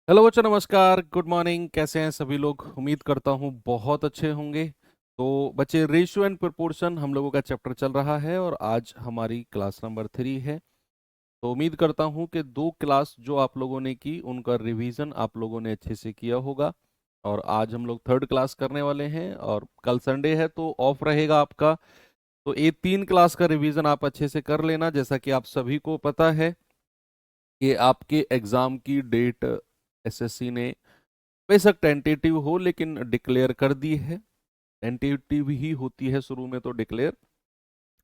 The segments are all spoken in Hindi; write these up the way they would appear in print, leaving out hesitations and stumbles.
हेलो बच्चों, नमस्कार, गुड मॉर्निंग। कैसे हैं सभी लोग? उम्मीद करता हूँ बहुत अच्छे होंगे। तो बच्चे, रेशियो एंड प्रोपोर्शन हम लोगों का चैप्टर चल रहा है और आज हमारी क्लास नंबर 3 है। तो उम्मीद करता हूँ कि 2 क्लास जो आप लोगों ने की उनका रिवीजन आप लोगों ने अच्छे से किया होगा। और आज हम लोग 3rd क्लास करने वाले हैं और कल संडे है तो ऑफ रहेगा आपका। तो ये 3 क्लास का रिवीजन आप अच्छे से कर लेना। जैसा कि आप सभी को पता है कि आपके एग्जाम की डेट एसएससी ने बेशक टेंटेटिव हो लेकिन डिक्लेयर कर दी है। टेंटेटिव ही होती है शुरू में तो डिक्लेयर,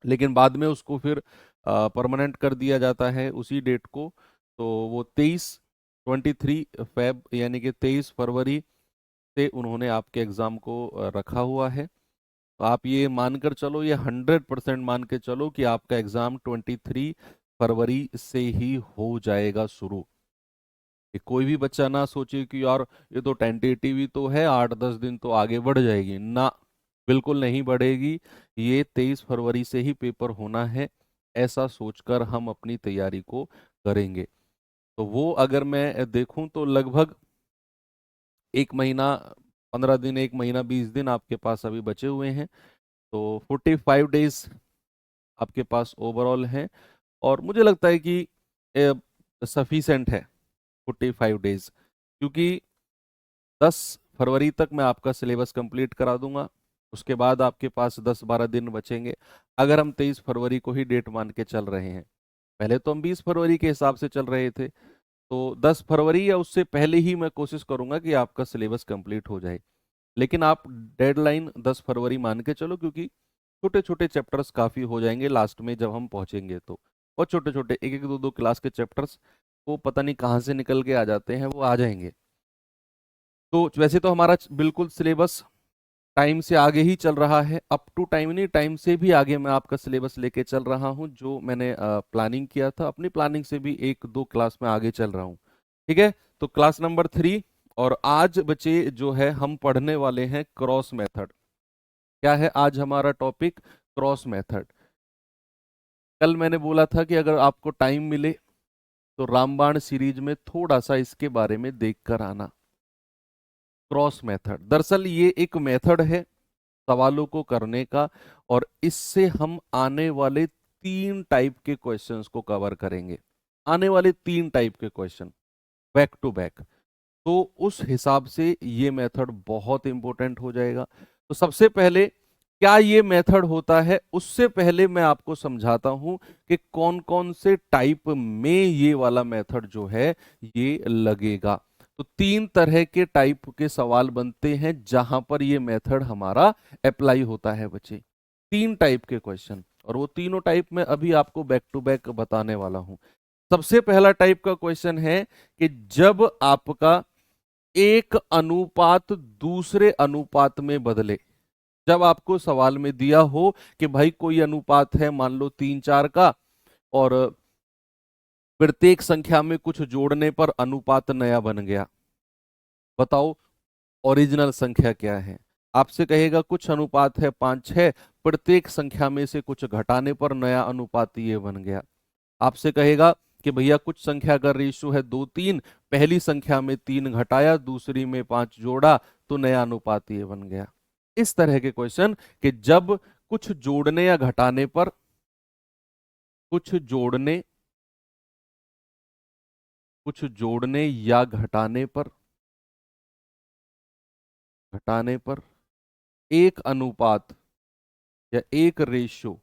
लेकिन बाद में उसको फिर परमानेंट कर दिया जाता है उसी डेट को। तो वो 23 फेब यानी कि 23 फरवरी से उन्होंने आपके एग्जाम को रखा हुआ है। तो आप ये मानकर चलो, ये 100% मान के चलो कि आपका एग्जाम 23 फरवरी से ही हो जाएगा शुरू। कि कोई भी बच्चा ना सोचे कि यार ये तो टेंटेटिव ही तो है, 8-10 दिन तो आगे बढ़ जाएगी ना। बिल्कुल नहीं बढ़ेगी। ये 23 फरवरी से ही पेपर होना है, ऐसा सोचकर हम अपनी तैयारी को करेंगे। तो वो अगर मैं देखूं तो लगभग 1 महीना, 15 दिन, 1 महीना 20 दिन आपके पास अभी बचे हुए हैं। तो 45 डेज आपके पास ओवरऑल हैं। और मुझे लगता है कि सफिशेंट है 45 डेज, क्योंकि 10 फरवरी तक मैं आपका सिलेबस कंप्लीट करा दूंगा। उसके बाद आपके पास 10-12 दिन बचेंगे। अगर हम 23 फरवरी को ही डेट मान के चल रहे हैं, पहले तो हम 20 फरवरी के हिसाब से चल रहे थे, तो 10 फरवरी या उससे पहले ही मैं कोशिश करूंगा कि आपका सिलेबस कंप्लीट हो जाए। लेकिन आप डेडलाइन 10 फरवरी मान के चलो, क्योंकि छोटे छोटे चैप्टर्स काफ़ी हो जाएंगे लास्ट में जब हम पहुंचेंगे तो। और छोटे छोटे 1-1, 2-2 क्लास के चैप्टर्स वो पता नहीं कहाँ से निकल के आ जाते हैं, वो आ जाएंगे। तो वैसे तो हमारा बिल्कुल सिलेबस टाइम से आगे ही चल रहा है। अप टू टाइम नहीं, टाइम से भी आगे मैं आपका सिलेबस लेके चल रहा हूँ। जो मैंने प्लानिंग किया था, अपनी प्लानिंग से भी 1-2 क्लास में आगे चल रहा हूँ। ठीक है। तो क्लास नंबर 3। और आज बच्चे जो है हम पढ़ने वाले हैं क्रॉस मेथड। क्या है आज हमारा टॉपिक? Cross method. कल मैंने बोला था कि अगर आपको टाइम मिले तो रामबाण सीरीज में थोड़ा सा इसके बारे में देख कर आना। क्रॉस मेथड दरअसल ये एक मेथड है सवालों को करने का, और इससे हम आने वाले 3 टाइप के क्वेश्चंस को कवर करेंगे। आने वाले 3 टाइप के क्वेश्चन बैक टू बैक। तो उस हिसाब से ये मेथड बहुत इंपॉर्टेंट हो जाएगा। तो सबसे पहले क्या ये मेथड होता है, उससे पहले मैं आपको समझाता हूं कि कौन कौन से टाइप में ये वाला मेथड जो है ये लगेगा। तो 3 तरह के टाइप के सवाल बनते हैं जहां पर ये मेथड हमारा अप्लाई होता है बच्चे। 3 टाइप के क्वेश्चन, और वो तीनों टाइप में अभी आपको बैक टू बैक बताने वाला हूं। सबसे पहला टाइप का क्वेश्चन है कि जब आपका एक अनुपात दूसरे अनुपात में बदले। जब आपको सवाल में दिया हो कि भाई कोई अनुपात है, मान लो 3-4 का, और प्रत्येक संख्या में कुछ जोड़ने पर अनुपात नया बन गया। बताओ ओरिजिनल संख्या क्या है? आपसे कहेगा कुछ अनुपात है 5-6, प्रत्येक संख्या में से कुछ घटाने पर नया अनुपात ये बन गया। आपसे कहेगा कि भैया कुछ संख्या का रेशियो है 2-3, पहली संख्या में 3 घटाया, दूसरी में 5 जोड़ा, तो नया अनुपात ये बन गया। इस तरह के क्वेश्चन कि जब कुछ जोड़ने या घटाने पर, कुछ जोड़ने कुछ जोड़ने या घटाने पर एक अनुपात या एक रेशियो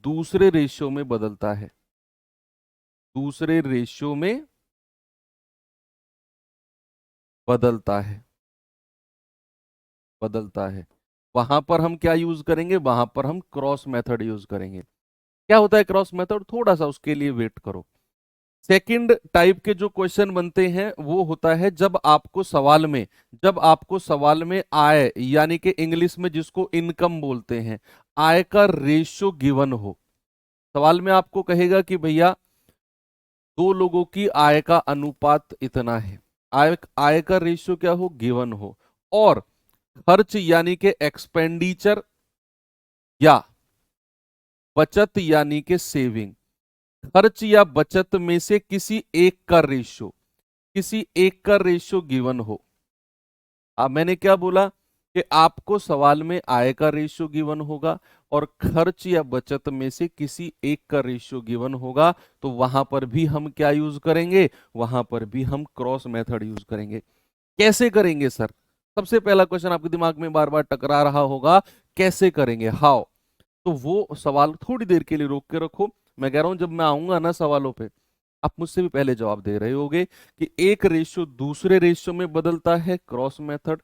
दूसरे रेशियो में बदलता है, दूसरे रेशियो में बदलता है, बदलता है। वहां पर हम क्या यूज करेंगे? वहां पर हम क्रॉस मेथड यूज करेंगे। क्या होता है क्रॉस मेथड? थोड़ा सा उसके लिए वेट करो। सेकंड टाइप के जो क्वेश्चन बनते हैं वो होता है जब आपको सवाल में आय यानी कि इंग्लिश में जिसको इनकम बोलते हैं, आय का रेशियो गिवन हो। सवाल में आपको कहेगा कि भैया 2 लोगों की आय का अनुपात इतना है, आय आय का रेशियो क्या हो? गिवन हो। और खर्च यानी कि एक्सपेंडिचर या बचत यानी कि सेविंग, खर्च या बचत में से किसी एक का रेशियो, किसी एक का रेशियो गिवन हो। अब मैंने क्या बोला कि आपको सवाल में आय का रेशियो गिवन होगा और खर्च या बचत में से किसी एक का रेशियो गिवन होगा, तो वहां पर भी हम क्या यूज करेंगे, वहां पर भी हम क्रॉस मेथड यूज करेंगे। कैसे करेंगे सर? सबसे पहला क्वेश्चन आपके दिमाग में बार बार टकरा रहा होगा, कैसे करेंगे, हाउ। तो वो सवाल थोड़ी देर के लिए रोक के रखो, मैं कह रहा हूं जब मैं आऊंगा ना सवालों पे, आप मुझसे भी पहले जवाब दे रहे होगे कि एक रेशियो दूसरे रेशियो में बदलता है, क्रॉस मेथड।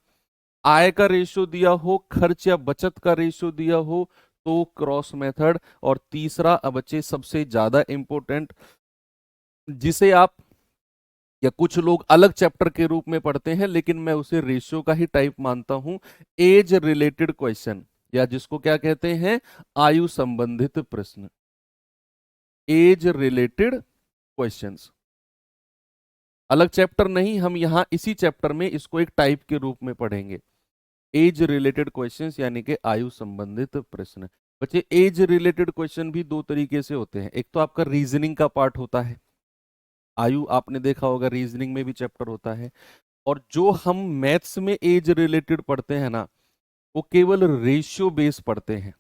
आय का रेशियो दिया हो, खर्च या बचत का रेशियो दिया हो, तो क्रॉस मेथड। और तीसरा, अब बच्चे सबसे ज्यादा इंपॉर्टेंट, जिसे आप या कुछ लोग अलग चैप्टर के रूप में पढ़ते हैं, लेकिन मैं उसे रेशियो का ही टाइप मानता हूं, एज रिलेटेड क्वेश्चन, या जिसको क्या कहते हैं, आयु संबंधित प्रश्न, एज रिलेटेड क्वेश्चंस। अलग चैप्टर नहीं, हम यहां इसी चैप्टर में इसको एक टाइप के रूप में पढ़ेंगे, एज रिलेटेड क्वेश्चंस, यानी कि आयु संबंधित प्रश्न। बच्चे एज रिलेटेड क्वेश्चन भी दो तरीके से होते हैं, एक तो आपका रीजनिंग का पार्ट होता है, आयु आपने देखा होगा रीजनिंग में भी चैप्टर होता है, और जो हम मैथ्स में एज रिलेटेड पढ़ते हैं ना, वो केवल रेशियो बेस पढ़ते हैं।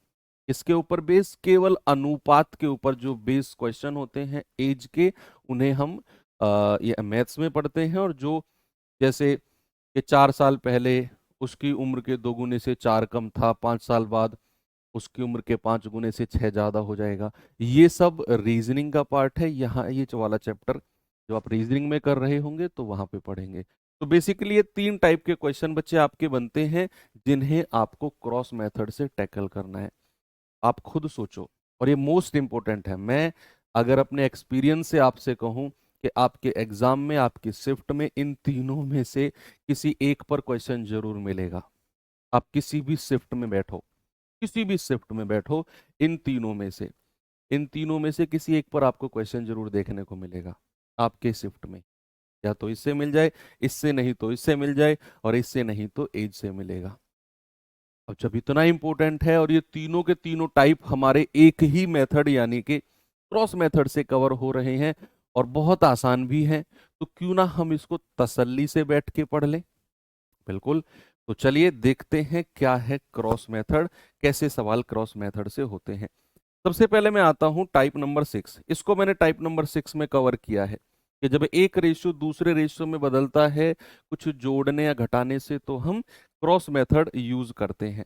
इसके ऊपर बेस, केवल अनुपात के ऊपर जो बेस क्वेश्चन होते हैं एज के, उन्हें हम ये मैथ्स में पढ़ते हैं। और जो जैसे कि 4 साल पहले उसकी उम्र के 2 गुने से 4 कम था, 5 साल बाद उसकी उम्र के 5 गुने से 6 ज्यादा हो जाएगा, ये सब रीजनिंग का पार्ट है। यहाँ ये जो वाला चैप्टर जो आप रीजनिंग में कर रहे होंगे तो वहां पे पढ़ेंगे। तो बेसिकली ये 3 टाइप के क्वेश्चन बच्चे आपके बनते हैं, जिन्हें आपको क्रॉस मेथड से टैकल करना है। आप खुद सोचो, और ये मोस्ट इंपॉर्टेंट है। मैं अगर अपने एक्सपीरियंस से आपसे कहूं कि आपके एग्जाम में, आपकी शिफ्ट में इन तीनों में से किसी एक पर क्वेश्चन जरूर मिलेगा। आप किसी भी शिफ्ट में बैठो, किसी भी शिफ्ट में बैठो, इन तीनों में से, इन तीनों में से किसी एक पर आपको क्वेश्चन जरूर देखने को मिलेगा आपके शिफ्ट में। या तो इससे मिल जाए, इससे नहीं तो इससे मिल जाए, और इससे नहीं तो एज से मिलेगा। अब जब इतना इंपॉर्टेंट है और ये तीनों के तीनों टाइप हमारे एक ही मेथड यानी कि क्रॉस मेथड से कवर हो रहे हैं और बहुत आसान भी हैं, तो क्यों ना हम इसको तसल्ली से बैठ के पढ़ लें। बिल्कुल। तो चलिए देखते हैं क्या है क्रॉस मेथड, कैसे सवाल क्रॉस मेथड से होते हैं। सबसे पहले मैं आता हूं टाइप नंबर 6। इसको मैंने टाइप नंबर 6 में कवर किया है कि जब एक रेशियो दूसरे रेशियो में बदलता है कुछ जोड़ने या घटाने से, तो हम क्रॉस मेथड यूज करते हैं।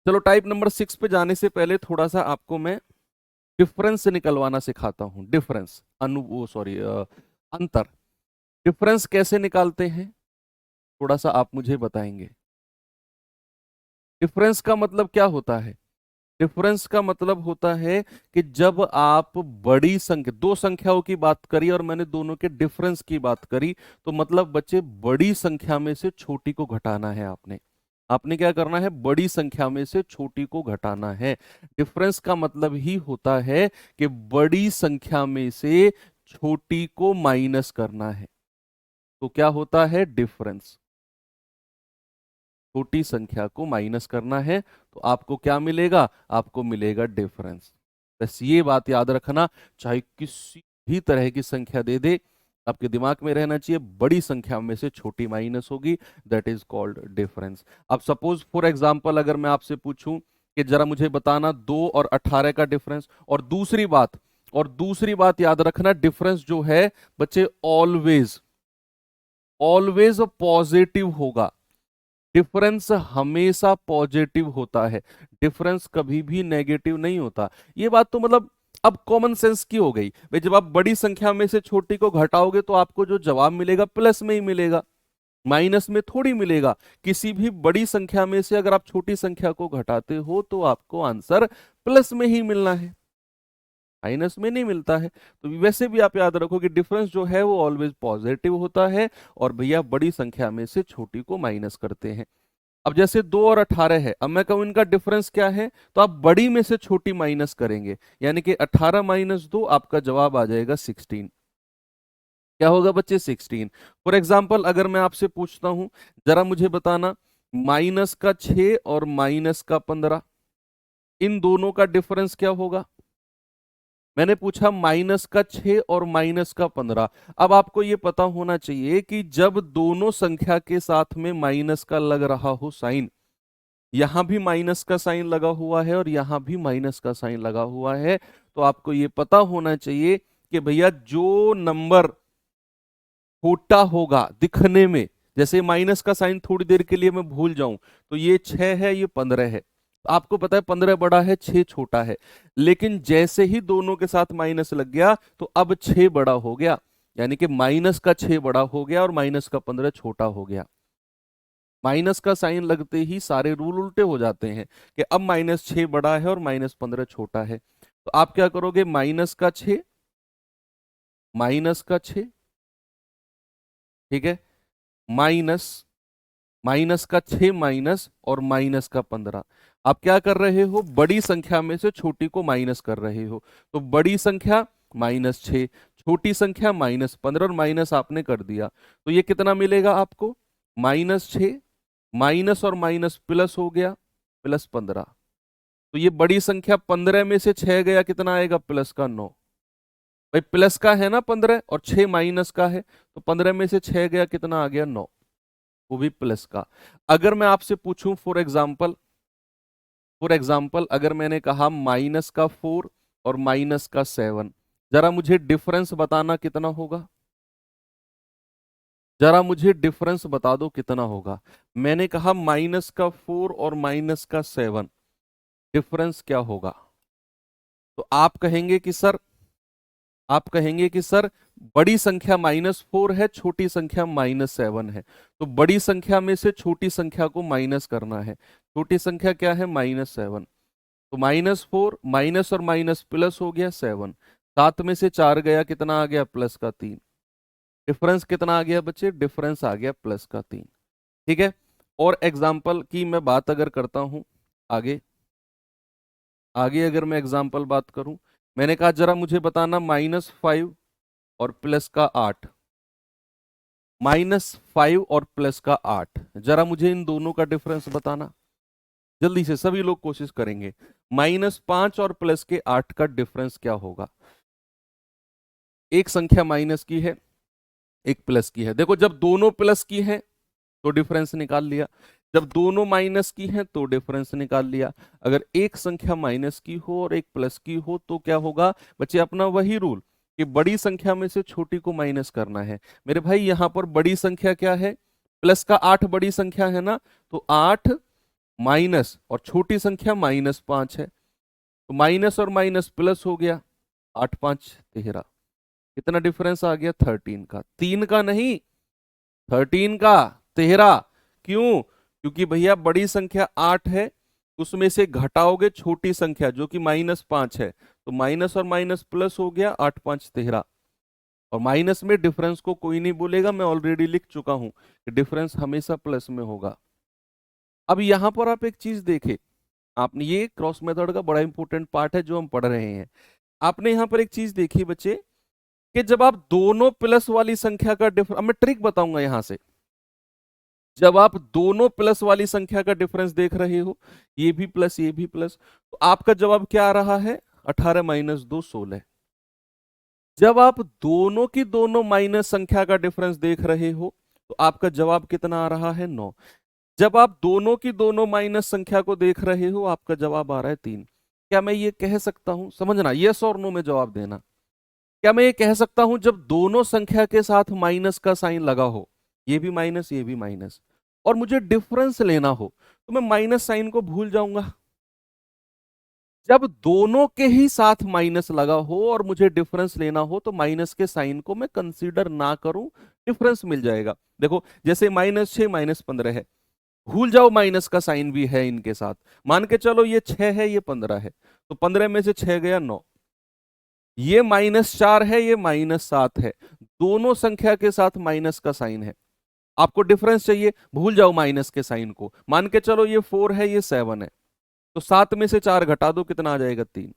चलो टाइप नंबर 6 पे जाने से पहले थोड़ा सा आपको मैं डिफरेंस निकलवाना सिखाता हूं। डिफरेंस, वो सॉरी, अंतर। डिफरेंस कैसे निकालते हैं, थोड़ा सा आप मुझे बताएंगे। डिफरेंस का मतलब क्या होता है? डिफरेंस का मतलब होता है कि जब आप बड़ी संख्या, दो संख्याओं की बात करी और मैंने दोनों के डिफरेंस की बात करी, तो मतलब बच्चे बड़ी संख्या में से छोटी को घटाना है आपने। आपने क्या करना है, बड़ी संख्या में से छोटी को घटाना है। डिफरेंस का मतलब ही होता है कि बड़ी संख्या में से छोटी को माइनस करना है। तो क्या होता है डिफरेंस, छोटी संख्या को माइनस करना है, तो आपको क्या मिलेगा, आपको मिलेगा डिफरेंस। बस ये बात याद रखना, चाहे किसी भी तरह की संख्या दे दे, आपके दिमाग में रहना चाहिए बड़ी संख्या में से छोटी माइनस होगी, दैट इज कॉल्ड डिफरेंस। अब सपोज फॉर एग्जांपल अगर मैं आपसे पूछूं कि जरा मुझे बताना 2 और 18 का डिफरेंस, और दूसरी बात याद रखना, डिफरेंस जो है बच्चे ऑलवेज ऑलवेज पॉजिटिव होगा। डिफरेंस हमेशा पॉजिटिव होता है, डिफरेंस कभी भी नेगेटिव नहीं होता। ये बात तो मतलब अब कॉमन सेंस की हो गई भाई, जब आप बड़ी संख्या में से छोटी को घटाओगे तो आपको जो जवाब मिलेगा प्लस में ही मिलेगा, माइनस में थोड़ी मिलेगा। किसी भी बड़ी संख्या में से अगर आप छोटी संख्या को घटाते हो तो आपको आंसर प्लस में ही मिलना है, माइनस में नहीं मिलता है। तो वैसे भी आप याद रखो कि डिफरेंस जो है वो ऑलवेज पॉजिटिव होता है, और भैया बड़ी संख्या में से छोटी को माइनस करते हैं। अब जैसे 2 और 18 है, अब मैं कहूं इनका डिफरेंस क्या है, तो आप बड़ी में से छोटी माइनस करेंगे, यानी कि 18 माइनस 2 आपका जवाब आ जाएगा 16। क्या होगा बच्चे, 16। फॉर एग्जाम्पल अगर मैं आपसे पूछता हूं, जरा मुझे बताना माइनस का 6 और माइनस का 15, इन दोनों का डिफरेंस क्या होगा? मैंने पूछा माइनस का 6 और माइनस का 15। अब आपको ये पता होना चाहिए कि जब दोनों संख्या के साथ में माइनस का लग रहा हो साइन, यहां भी माइनस का साइन लगा हुआ है और यहां भी माइनस का साइन लगा हुआ है, तो आपको ये पता होना चाहिए कि भैया जो नंबर छोटा होगा दिखने में, जैसे माइनस का साइन थोड़ी देर के लिए मैं भूल जाऊं तो ये 6 है, ये 15 है, तो आपको पता है 15 बड़ा है 6 छोटा है, लेकिन जैसे ही दोनों के साथ माइनस लग गया तो अब 6 बड़ा हो गया, यानी कि माइनस का 6 बड़ा हो गया और माइनस का 15 छोटा हो गया। माइनस का साइन लगते ही सारे रूल उल्टे हो जाते हैं कि अब -6 बड़ा है और -15 छोटा है। तो आप क्या करोगे, माइनस का 6, ठीक है, माइनस माइनस का 6 माइनस और माइनस का 15। आप क्या कर रहे हो, बड़ी संख्या में से छोटी को माइनस कर रहे हो, तो बड़ी संख्या -6, छोटी संख्या -15 और माइनस आपने कर दिया, तो ये कितना मिलेगा आपको, -6 माइनस और माइनस प्लस हो गया, +15। तो ये बड़ी संख्या 15 में से 6 गया, कितना आएगा, प्लस का 9। भाई प्लस का है ना 15 और 6 माइनस का है, तो 15 में से 6 गया, कितना आ गया, 9, वो भी प्लस का। अगर मैं आपसे पूछूं फॉर एग्जाम्पल अगर मैंने कहा -4 और -7, जरा मुझे डिफरेंस बताना कितना होगा, जरा मुझे डिफरेंस बता दो कितना होगा। मैंने कहा -4 और -7, डिफरेंस क्या होगा? तो आप कहेंगे कि सर बड़ी संख्या -4 है, छोटी संख्या -7 है, तो बड़ी संख्या में से छोटी संख्या को माइनस करना है। छोटी संख्या क्या है, -7, तो -4 माइनस और माइनस प्लस हो गया 7, 7 में से 4 गया, कितना आ गया, प्लस का 3। डिफरेंस कितना आ गया बच्चे, डिफरेंस आ गया प्लस का 3। ठीक है, और एग्जाम्पल की मैं बात अगर करता हूं, आगे आगे अगर मैं एग्जाम्पल बात करूं, मैंने कहा जरा मुझे बताना -5 और प्लस का 8, -5 और प्लस का 8, जरा मुझे इन दोनों का डिफरेंस बताना। जल्दी से सभी लोग कोशिश करेंगे, -5 और प्लस के 8 का डिफरेंस क्या होगा? एक संख्या माइनस की है, एक प्लस की है। देखो जब दोनों प्लस की है तो डिफरेंस निकाल लिया, जब दोनों माइनस की है तो डिफरेंस निकाल लिया। अगर एक संख्या माइनस की हो और एक प्लस की हो तो क्या होगा बच्चे, अपना वही रूल कि बड़ी संख्या में से छोटी को माइनस करना है। मेरे भाई यहां पर बड़ी संख्या क्या है, प्लस का 8 बड़ी संख्या है ना, तो 8 माइनस और छोटी संख्या -5 है, तो माइनस और माइनस प्लस हो गया, 8 5 13, कितना डिफरेंस आ गया, 13 का, 3 का नहीं, 13 का, 13। क्यों? क्योंकि भैया बड़ी संख्या 8 है, उसमें से घटाओगे छोटी संख्या जो कि -5 है, तो माइनस और माइनस प्लस हो गया, 8 5 13। और माइनस में डिफरेंस को कोई नहीं बोलेगा, मैं ऑलरेडी लिख चुका हूं कि डिफरेंस हमेशा प्लस में होगा। अब यहां पर आप एक चीज देखें, आपने ये क्रॉस मेथड का बड़ा इंपॉर्टेंट पार्ट है जो हम पढ़ रहे हैं। आपने यहां पर एक चीज देखी बच्चे कि जब आप दोनों प्लस वाली संख्या का डिफरेंस, अब मैं ट्रिक बताऊंगा यहां से, जब आप दोनों प्लस वाली संख्या का डिफरेंस देख रहे हो, ये भी प्लस ये भी प्लस, तो आपका जवाब क्या आ रहा है, 18 - 2 16। जब आप दोनों की दोनों माइनस संख्या का डिफरेंस देख रहे हो तो आपका जवाब कितना आ रहा है, 9। जब आप दोनों की दोनों माइनस संख्या को देख रहे हो आपका जवाब आ रहा है 3। क्या मैं ये कह सकता हूं, समझना, यस और नो में जवाब देना, क्या मैं ये कह सकता हूं जब दोनों संख्या के साथ माइनस का साइन लगा हो, ये भी माइनस ये भी माइनस, और मुझे डिफरेंस लेना हो, तो मैं माइनस साइन को भूल जाऊंगा? जब दोनों के ही साथ माइनस लगा हो और मुझे डिफरेंस लेना हो तो माइनस के साइन को मैं कंसीडर ना करूं, डिफरेंस मिल जाएगा। देखो जैसे -6 -15 है, भूल जाओ माइनस का साइन भी है इनके साथ, मान के चलो ये 6 है ये 15 है, तो 15 में से 6 गया 9, ये -4 है ये -7 है, दोनों संख्या के साथ माइनस का साइन है, आपको डिफरेंस चाहिए, भूल जाओ माइनस के साइन को, मान के चलो ये 4 है ये 7 है, तो 7 में से 4 घटा दो, कितना आ जाएगा, 3।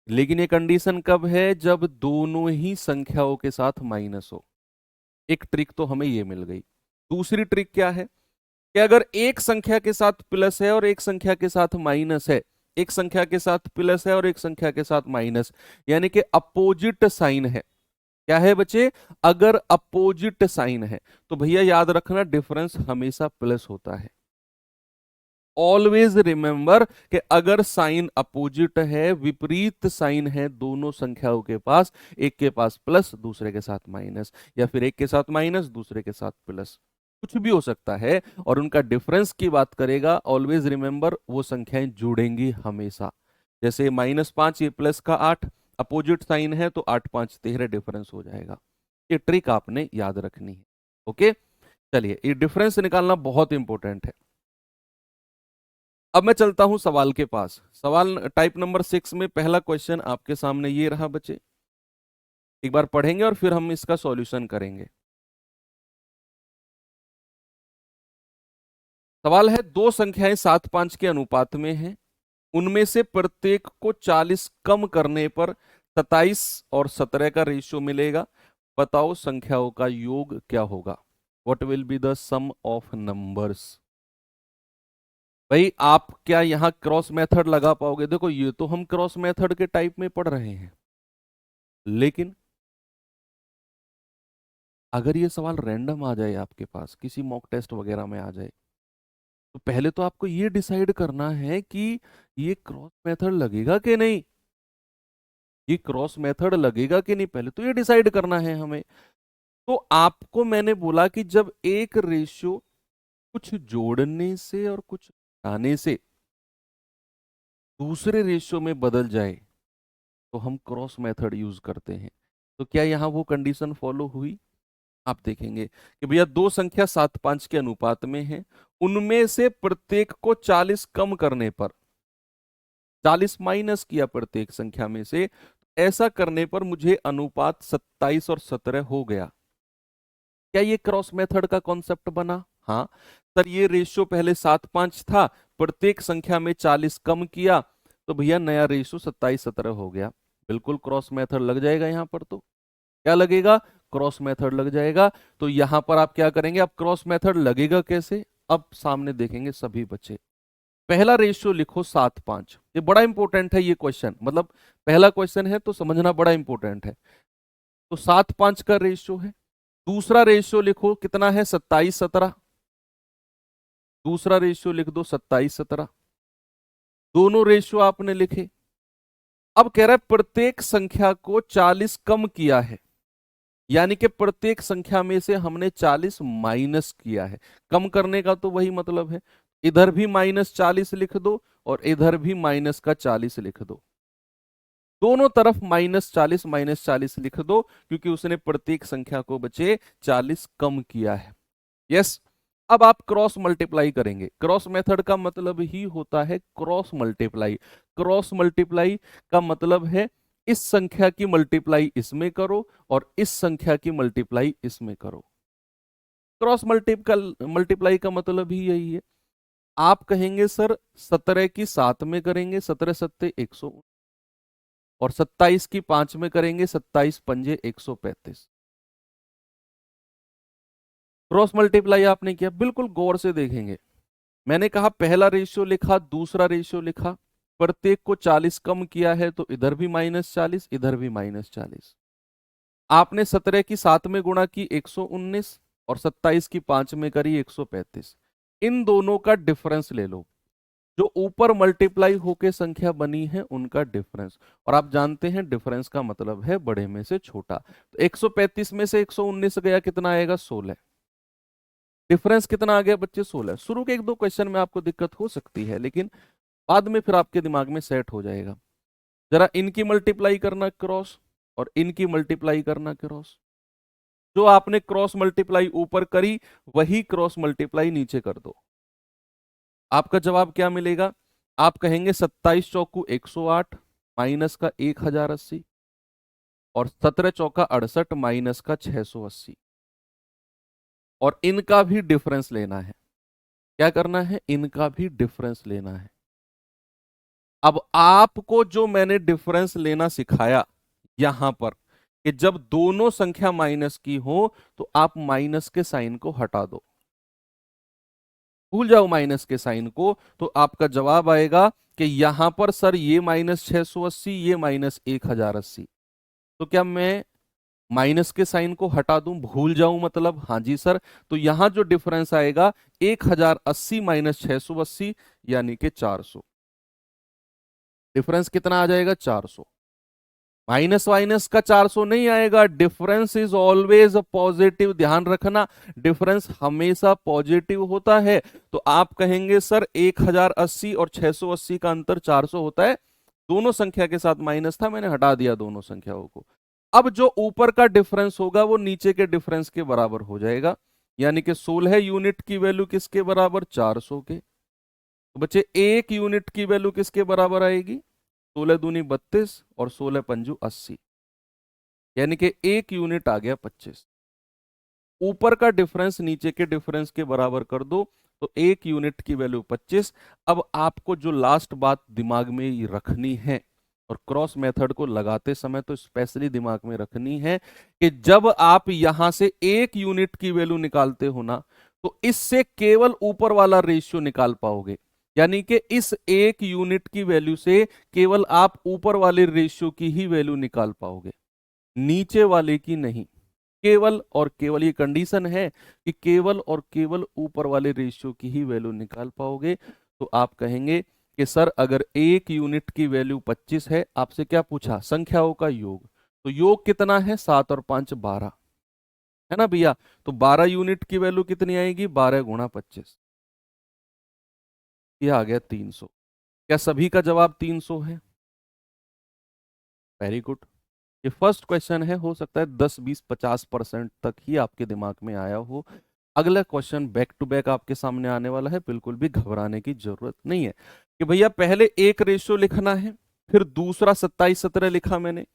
लेकिन ये कंडीशन कब है, जब दोनों ही संख्याओं के साथ माइनस हो। एक ट्रिक तो हमें ये मिल गई। दूसरी ट्रिक क्या है कि अगर एक संख्या के साथ प्लस है और एक संख्या के साथ माइनस है, एक संख्या के साथ प्लस है और एक संख्या के साथ माइनस, यानी कि अपोजिट साइन है। क्या है बच्चे? अगर अपोजिट साइन है तो भैया याद रखना डिफरेंस हमेशा प्लस होता है। ऑलवेज रिमेंबर कि अगर साइन अपोजिट है, विपरीत साइन है दोनों संख्याओं के पास, एक के पास प्लस दूसरे के साथ माइनस, या फिर एक के साथ माइनस दूसरे के साथ प्लस, कुछ भी हो सकता है, और उनका डिफरेंस की बात करेगा, ऑलवेज रिमेंबर वो संख्याएं जुड़ेंगी हमेशा। जैसे -5 ये प्लस का 8, अपोजिट साइन है तो 8 5 13 डिफरेंस हो जाएगा। ये ट्रिक आपने याद रखनी है। ओके, चलिए ये डिफरेंस निकालना बहुत इंपॉर्टेंट है। अब मैं चलता हूं सवाल के पास। सवाल टाइप नंबर 6 में पहला क्वेश्चन आपके सामने ये रहा बच्चे, एक बार पढ़ेंगे और फिर हम इसका सॉल्यूशन करेंगे। सवाल है, दो संख्याएं 7 5 के अनुपात में हैं, उनमें से प्रत्येक को 40 कम करने पर 27 और 17 का रेशियो मिलेगा। बताओ संख्याओं का योग क्या होगा? What will be the sum of numbers? भाई आप क्या यहां क्रॉस मेथड लगा पाओगे? देखो ये तो हम क्रॉस मेथड के टाइप में पढ़ रहे हैं, लेकिन अगर ये सवाल रैंडम आ जाए आपके पास, किसी मॉक टेस्ट वगैरह में आ जाए, तो पहले तो आपको ये डिसाइड करना है कि ये क्रॉस मेथड लगेगा कि नहीं। ये क्रॉस मेथड लगेगा कि नहीं, पहले तो ये डिसाइड करना है हमें। तो आपको मैंने बोला कि जब एक रेशियो कुछ जोड़ने से और कुछ घटाने से दूसरे रेशियो में बदल जाए तो हम क्रॉस मेथड यूज करते हैं। तो क्या यहां वो कंडीशन फॉलो हुई? आप देखेंगे कि भैया दो संख्या 7 5 के अनुपात में है, उनमें से प्रत्येक को 40 कम करने पर, 40 माइनस किया प्रत्येक संख्या में से, ऐसा करने पर मुझे अनुपात 27 और 17 हो गया। क्या ये क्रॉस मेथड का कॉन्सेप्ट बना? हाँ सर, ये रेशियो पहले 7 5 था, प्रत्येक संख्या में 40 कम किया, तो भैया नया रेशियो 27 17 हो गया। बिल्कुल क्रॉस मेथड लग जाएगा यहां पर। तो क्या लगेगा? क्रॉस मेथड लग जाएगा। तो यहां पर आप क्या करेंगे? अब क्रॉस मेथड लगेगा कैसे, अब सामने देखेंगे सभी बच्चे। पहला रेशियो लिखो 7 5। ये बड़ा इंपॉर्टेंट है ये क्वेश्चन, मतलब पहला क्वेश्चन है तो समझना बड़ा इंपॉर्टेंट है। तो 7 5 का रेशियो है। दूसरा रेशियो लिखो, कितना है? 27 17। दूसरा रेशियो लिख दो 27 17। दोनों रेशियो आपने लिखे। अब कह रहा है प्रत्येक संख्या को 40 कम किया है, यानी कि प्रत्येक संख्या में से हमने 40 माइनस किया है। कम करने का तो वही मतलब है, इधर भी -40 लिख दो और इधर भी माइनस का 40 लिख दो। दोनों तरफ -40 लिख दो, क्योंकि उसने प्रत्येक संख्या को बचे 40 कम किया है। यस। अब आप क्रॉस मल्टीप्लाई करेंगे। क्रॉस मेथड का मतलब ही होता है क्रॉस मल्टीप्लाई। क्रॉस मल्टीप्लाई का मतलब है इस संख्या की मल्टीप्लाई इसमें करो और इस संख्या की मल्टीप्लाई इसमें करो। क्रॉस मल्टीप्लाई का मतलब ही यही है। आप कहेंगे सर 17 की 7 में करेंगे, 17 सत्ते 100, और 27 की 5 में करेंगे, 27 पंजे 135। क्रॉस मल्टीप्लाई आपने किया, बिल्कुल गौर से देखेंगे। मैंने कहा पहला रेशियो लिखा, दूसरा रेशियो लिखा, प्रत्येक को 40 कम किया है तो इधर भी -40 इधर भी -40। आपने 17 की 7 में गुणा की 119 और 27 की 5 में करी 135। इन दोनों का डिफरेंस ले लो, जो ऊपर मल्टीप्लाई होके संख्या बनी है उनका डिफरेंस। और आप जानते हैं डिफरेंस का मतलब है बड़े में से छोटा। तो 135 में से 119 गया, कितना आएगा? 16। डिफरेंस कितना आ गया बच्चे? 16। शुरू के एक दो क्वेश्चन में आपको दिक्कत हो सकती है, लेकिन बाद में फिर आपके दिमाग में सेट हो जाएगा। जरा इनकी मल्टीप्लाई करना क्रॉस और इनकी मल्टीप्लाई करना क्रॉस। जो आपने क्रॉस मल्टीप्लाई ऊपर करी वही क्रॉस मल्टीप्लाई नीचे कर दो। आपका जवाब क्या मिलेगा? आप कहेंगे 27 चौकू 108 माइनस का 1080 और 17 चौका 68 माइनस का 680। और इनका भी डिफरेंस लेना है। क्या करना है? इनका भी डिफरेंस लेना है। अब आपको जो मैंने डिफरेंस लेना सिखाया यहां पर, कि जब दोनों संख्या माइनस की हो तो आप माइनस के साइन को हटा दो, भूल जाओ माइनस के साइन को, तो आपका जवाब आएगा कि यहां पर सर ये -680, ये -1080, तो क्या मैं माइनस के साइन को हटा दूं, भूल जाऊं मतलब? हाँ जी सर। तो यहां जो डिफरेंस आएगा 1080 -680 यानी कि 400। डिफरेंस कितना आ जाएगा? 400। माइनस माइनस का 400 नहीं आएगा, डिफरेंस इज ऑलवेज पॉजिटिव, ध्यान रखना। डिफरेंस हमेशा पॉजिटिव होता है। तो आप कहेंगे सर 1080 और 680 का अंतर 400 होता है, दोनों संख्या के साथ माइनस था, मैंने हटा दिया दोनों संख्याओं को। अब जो ऊपर का डिफरेंस होगा वो नीचे के डिफरेंस के बराबर हो जाएगा, यानी कि 16 यूनिट की वैल्यू किसके बराबर? 400 के। तो बच्चे 1 यूनिट की वैल्यू किसके बराबर आएगी? 16 दूनी 32 और 16 पंजू 80, यानी कि 1 यूनिट आ गया 25। ऊपर का डिफरेंस नीचे के डिफरेंस के बराबर कर दो, तो 1 यूनिट की वैल्यू 25। अब आपको जो लास्ट बात दिमाग में ये रखनी है, और क्रॉस मेथड को लगाते समय तो स्पेशली दिमाग में रखनी है, कि जब आप यहां से 1 यूनिट की वैल्यू निकालते हो ना, तो इससे केवल ऊपर वाला रेशियो निकाल पाओगे। यानी कि इस 1 यूनिट की वैल्यू से केवल आप ऊपर वाले रेशियो की ही वैल्यू निकाल पाओगे, नीचे वाले की नहीं। केवल और केवल, ये कंडीशन है कि केवल और केवल ऊपर वाले रेशियो की ही वैल्यू निकाल पाओगे। तो आप कहेंगे कि सर अगर 1 यूनिट की वैल्यू 25 है, आपसे क्या पूछा? संख्याओं का योग। तो योग कितना है? 7 और 5 12, है ना भैया? तो 12 यूनिट की वैल्यू कितनी आएगी? 12 गुणा 25, यह आ गया 300। क्या सभी का जवाब 300 है? Very good. ये फर्स्ट क्वेश्चन है, हो सकता है 10 20 50% तक ही आपके दिमाग में आया हो। अगला क्वेश्चन बैक टू बैक आपके सामने आने वाला है, बिल्कुल भी घबराने की जरूरत नहीं है। कि भैया पहले एक रेशियो लिखना है, फिर दूसरा 27 17 लिखा मैंने।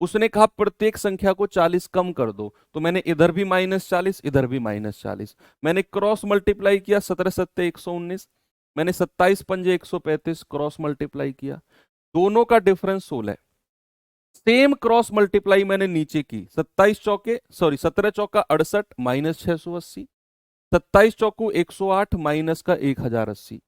उसने कहा प्रत्येक संख्या को 40 कम कर दो, तो मैंने इधर भी -40 इधर भी -40। मैंने क्रॉस मल्टीप्लाई किया, 17 सत्ते 119, मैंने 27 पंजे 135 क्रॉस मल्टीप्लाई किया, दोनों का डिफरेंस 16। सेम क्रॉस मल्टीप्लाई मैंने नीचे की, 17 चौका 68 -680, 27 चौकू 108 माइनस का 1080।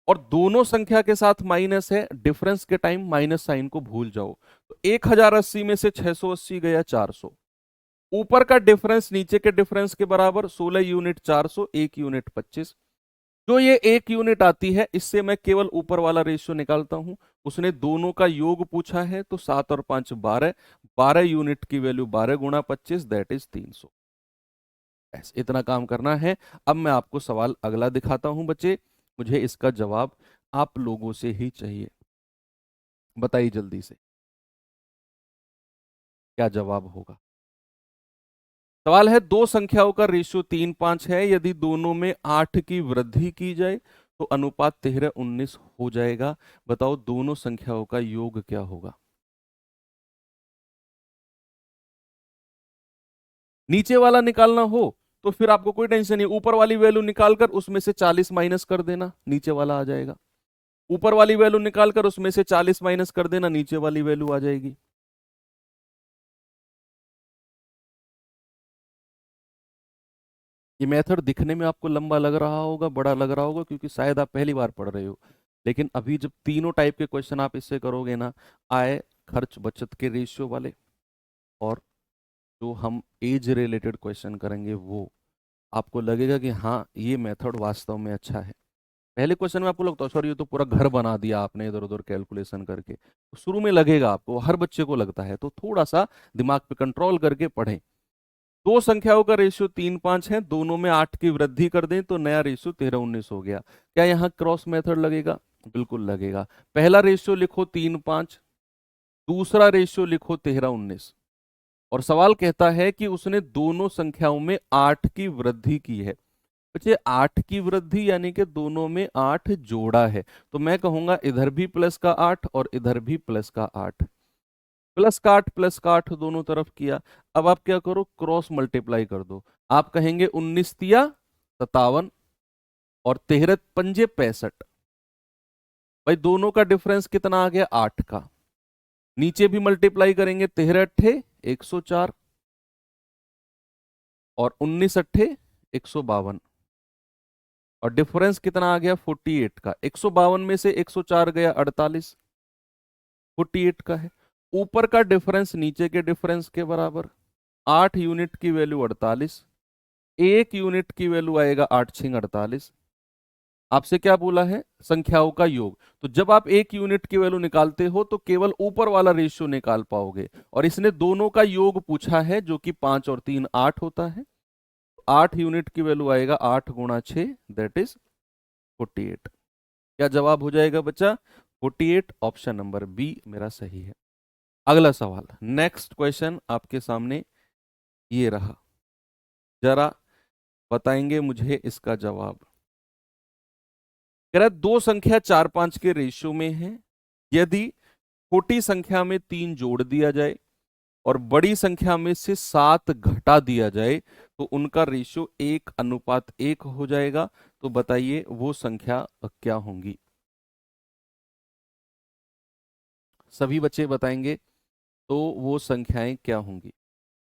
और दोनों संख्या के साथ माइनस है, डिफरेंस के टाइम माइनस साइन को भूल जाओ। तो 1080 में से 680 गया 400। ऊपर का डिफरेंस नीचे के डिफरेंस के बराबर, 16 यूनिट 400, 1 यूनिट 25। जो ये 1 यूनिट आती है, इससे मैं केवल ऊपर वाला रेशियो निकालता हूं। उसने दोनों का योग पूछा है, तो 7 और 5 12, 12 यूनिट की वैल्यू 12 गुणा 25 दैट इज 300। इतना काम करना है। अब मैं आपको सवाल अगला दिखाता हूं बच्चे, मुझे इसका जवाब आप लोगों से ही चाहिए। बताइए जल्दी से क्या जवाब होगा। सवाल है, दो संख्याओं का रेशियो 3 5 है, यदि दोनों में 8 की वृद्धि की जाए तो अनुपात 13 19 हो जाएगा। बताओ दोनों संख्याओं का योग क्या होगा। नीचे वाला निकालना हो तो फिर आपको कोई टेंशन नहीं, ऊपर वाली वैल्यू निकालकर उसमें से 40 माइनस कर देना, नीचे वाला आ जाएगा। ऊपर वाली वैल्यू निकालकर उसमें से 40 माइनस कर देना, नीचे वाली वैल्यू आ जाएगी। ये मेथड दिखने में आपको लंबा लग रहा होगा, बड़ा लग रहा होगा, क्योंकि शायद आप पहली बार पढ़ रहे हो। लेकिन अभी जब तीनों टाइप के क्वेश्चन आप इससे करोगे ना, आय खर्च बचत के रेशियो वाले, और जो हम एज रिलेटेड क्वेश्चन करेंगे, वो आपको लगेगा कि हाँ ये मेथड वास्तव में अच्छा है। पहले क्वेश्चन में आपको लगता है सर ये तो पूरा घर बना दिया आपने इधर उधर कैलकुलेशन करके, तो शुरू में लगेगा आपको, हर बच्चे को लगता है, तो थोड़ा सा दिमाग पे कंट्रोल करके पढ़ें। दो संख्याओं का रेशियो 3 5 है, दोनों में 8 की वृद्धि कर दें तो नया रेशियो 13 19 हो गया। क्या यहाँ क्रॉस मेथड लगेगा? बिल्कुल लगेगा। पहला रेशियो लिखो 3 5, दूसरा रेशियो लिखो 13 19, और सवाल कहता है कि उसने दोनों संख्याओं में 8 की वृद्धि की है। बच्चे 8 की वृद्धि यानी कि दोनों में 8 जोड़ा है, तो मैं कहूंगा इधर भी प्लस का 8 और इधर भी प्लस का 8, प्लस का 8 दोनों तरफ किया। अब आप क्या करो, क्रॉस मल्टीप्लाई कर दो। आप कहेंगे 19 तिया 57 और 13 पंजे 65। भाई दोनों का डिफरेंस कितना आ गया? 8 का। नीचे भी मल्टीप्लाई करेंगे, 13 अट्ठे 104 और 19 अट्ठे 152। और डिफरेंस कितना आ गया 48 का। 152 में से 104 गया 48, 48 का है। ऊपर का डिफरेंस नीचे के डिफरेंस के बराबर। 8 यूनिट की वैल्यू 48, 1 यूनिट की वैल्यू आएगा 8 छिंग 48। आपसे क्या बोला है, संख्याओं का योग। तो जब आप 1 यूनिट की वैल्यू निकालते हो तो केवल ऊपर वाला रेशियो निकाल पाओगे, और इसने दोनों का योग पूछा है जो कि 5 और 3 8 होता है। 8 यूनिट की वैल्यू आएगा 8 गुणा 6, दैट इज 48। क्या जवाब हो जाएगा बच्चा, 48। ऑप्शन नंबर बी मेरा सही है। अगला सवाल, नेक्स्ट क्वेश्चन आपके सामने ये रहा, जरा बताएंगे मुझे इसका जवाब। कह रहा है दो संख्या 4 5 के रेशियो में है, यदि छोटी संख्या में 3 जोड़ दिया जाए और बड़ी संख्या में से 7 घटा दिया जाए तो उनका रेशियो 1:1 हो जाएगा। तो बताइए वो संख्या क्या होंगी। सभी बच्चे बताएंगे तो वो संख्याएं क्या होंगी।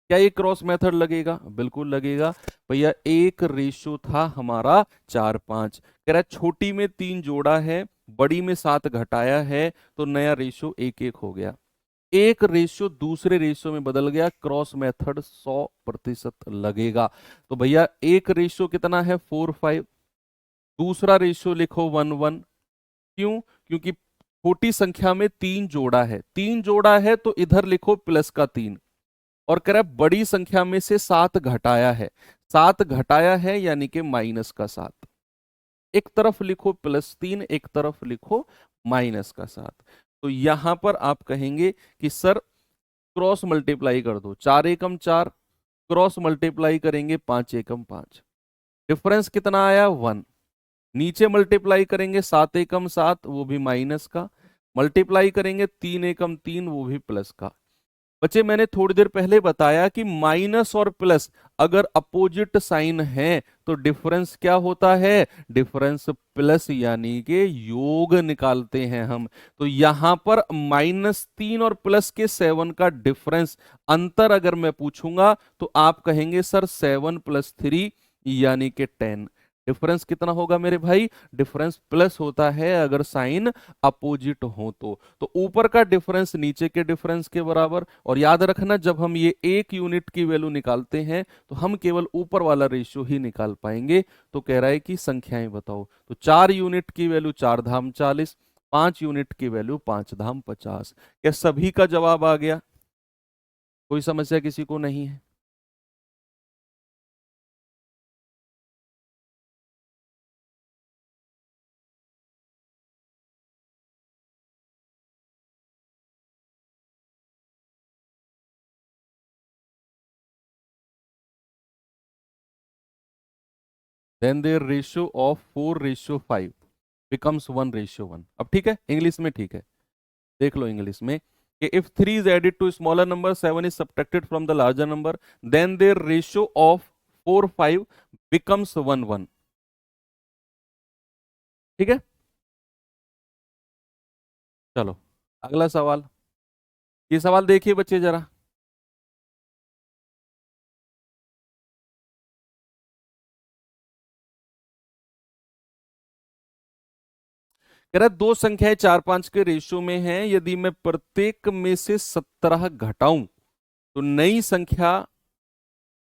क्या ये क्रॉस मेथड लगेगा, बिल्कुल लगेगा भैया। एक रेशियो था हमारा 4 5, कह रहा है छोटी में 3 जोड़ा है, बड़ी में 7 घटाया है, तो नया रेशियो 1:1 हो गया। एक रेशियो दूसरे रेशियो में बदल गया, क्रॉस मेथड 100% लगेगा। तो भैया एक रेशियो कितना है 4 5, दूसरा रेशियो लिखो 1 1। क्यों, क्योंकि छोटी संख्या में 3 जोड़ा है, 3 जोड़ा है तो इधर लिखो प्लस का 3। और कह रहा है बड़ी संख्या में से 7 घटाया है, 7 घटाया है यानी कि -का 7। एक तरफ लिखो +3, एक तरफ लिखो -का 7। तो यहां पर आप कहेंगे कि सर क्रॉस मल्टीप्लाई कर दो, 4 एकम 4, क्रॉस मल्टीप्लाई करेंगे 5 एकम 5, डिफरेंस कितना आया 1। नीचे मल्टीप्लाई करेंगे 7 एकम 7, वो भी माइनस का, मल्टीप्लाई करेंगे 3 एकम 3, वो भी प्लस का। बच्चे मैंने थोड़ी देर पहले बताया कि माइनस और प्लस अगर अपोजिट साइन है तो डिफरेंस क्या होता है, डिफरेंस प्लस, यानी कि योग निकालते हैं हम। तो यहां पर -3 और +7 का डिफरेंस, अंतर अगर मैं पूछूंगा तो आप कहेंगे सर 7 + 3 यानी कि 10। डिफरेंस कितना होगा मेरे भाई, डिफरेंस प्लस होता है अगर साइन अपोजिट हो तो ऊपर का डिफरेंस नीचे के डिफरेंस के बराबर। और याद रखना जब हम ये 1 यूनिट की वैल्यू निकालते हैं तो हम केवल ऊपर वाला रेशियो ही निकाल पाएंगे। तो कह रहा है कि संख्याएं बताओ। तो 4 यूनिट की वैल्यू 4 धाम 40, 5 यूनिट की वैल्यू 5 धाम 50। क्या सभी का जवाब आ गया, कोई समस्या किसी को नहीं है। Then their ratio of 4:5 becomes 1:1। अब ठीक है, इंग्लिश में ठीक है, देख लो इंग्लिश में कि if 3 is added to smaller number, 7 is subtracted from the larger number, then their ratio of 4 5 becomes 1 1। ठीक है, चलो अगला सवाल। ये सवाल देखिए बच्चे जरा। कह रहा है दो संख्याएं 4 5 के रेशियो में हैं, यदि मैं प्रत्येक में से 17 घटाऊं तो नई संख्या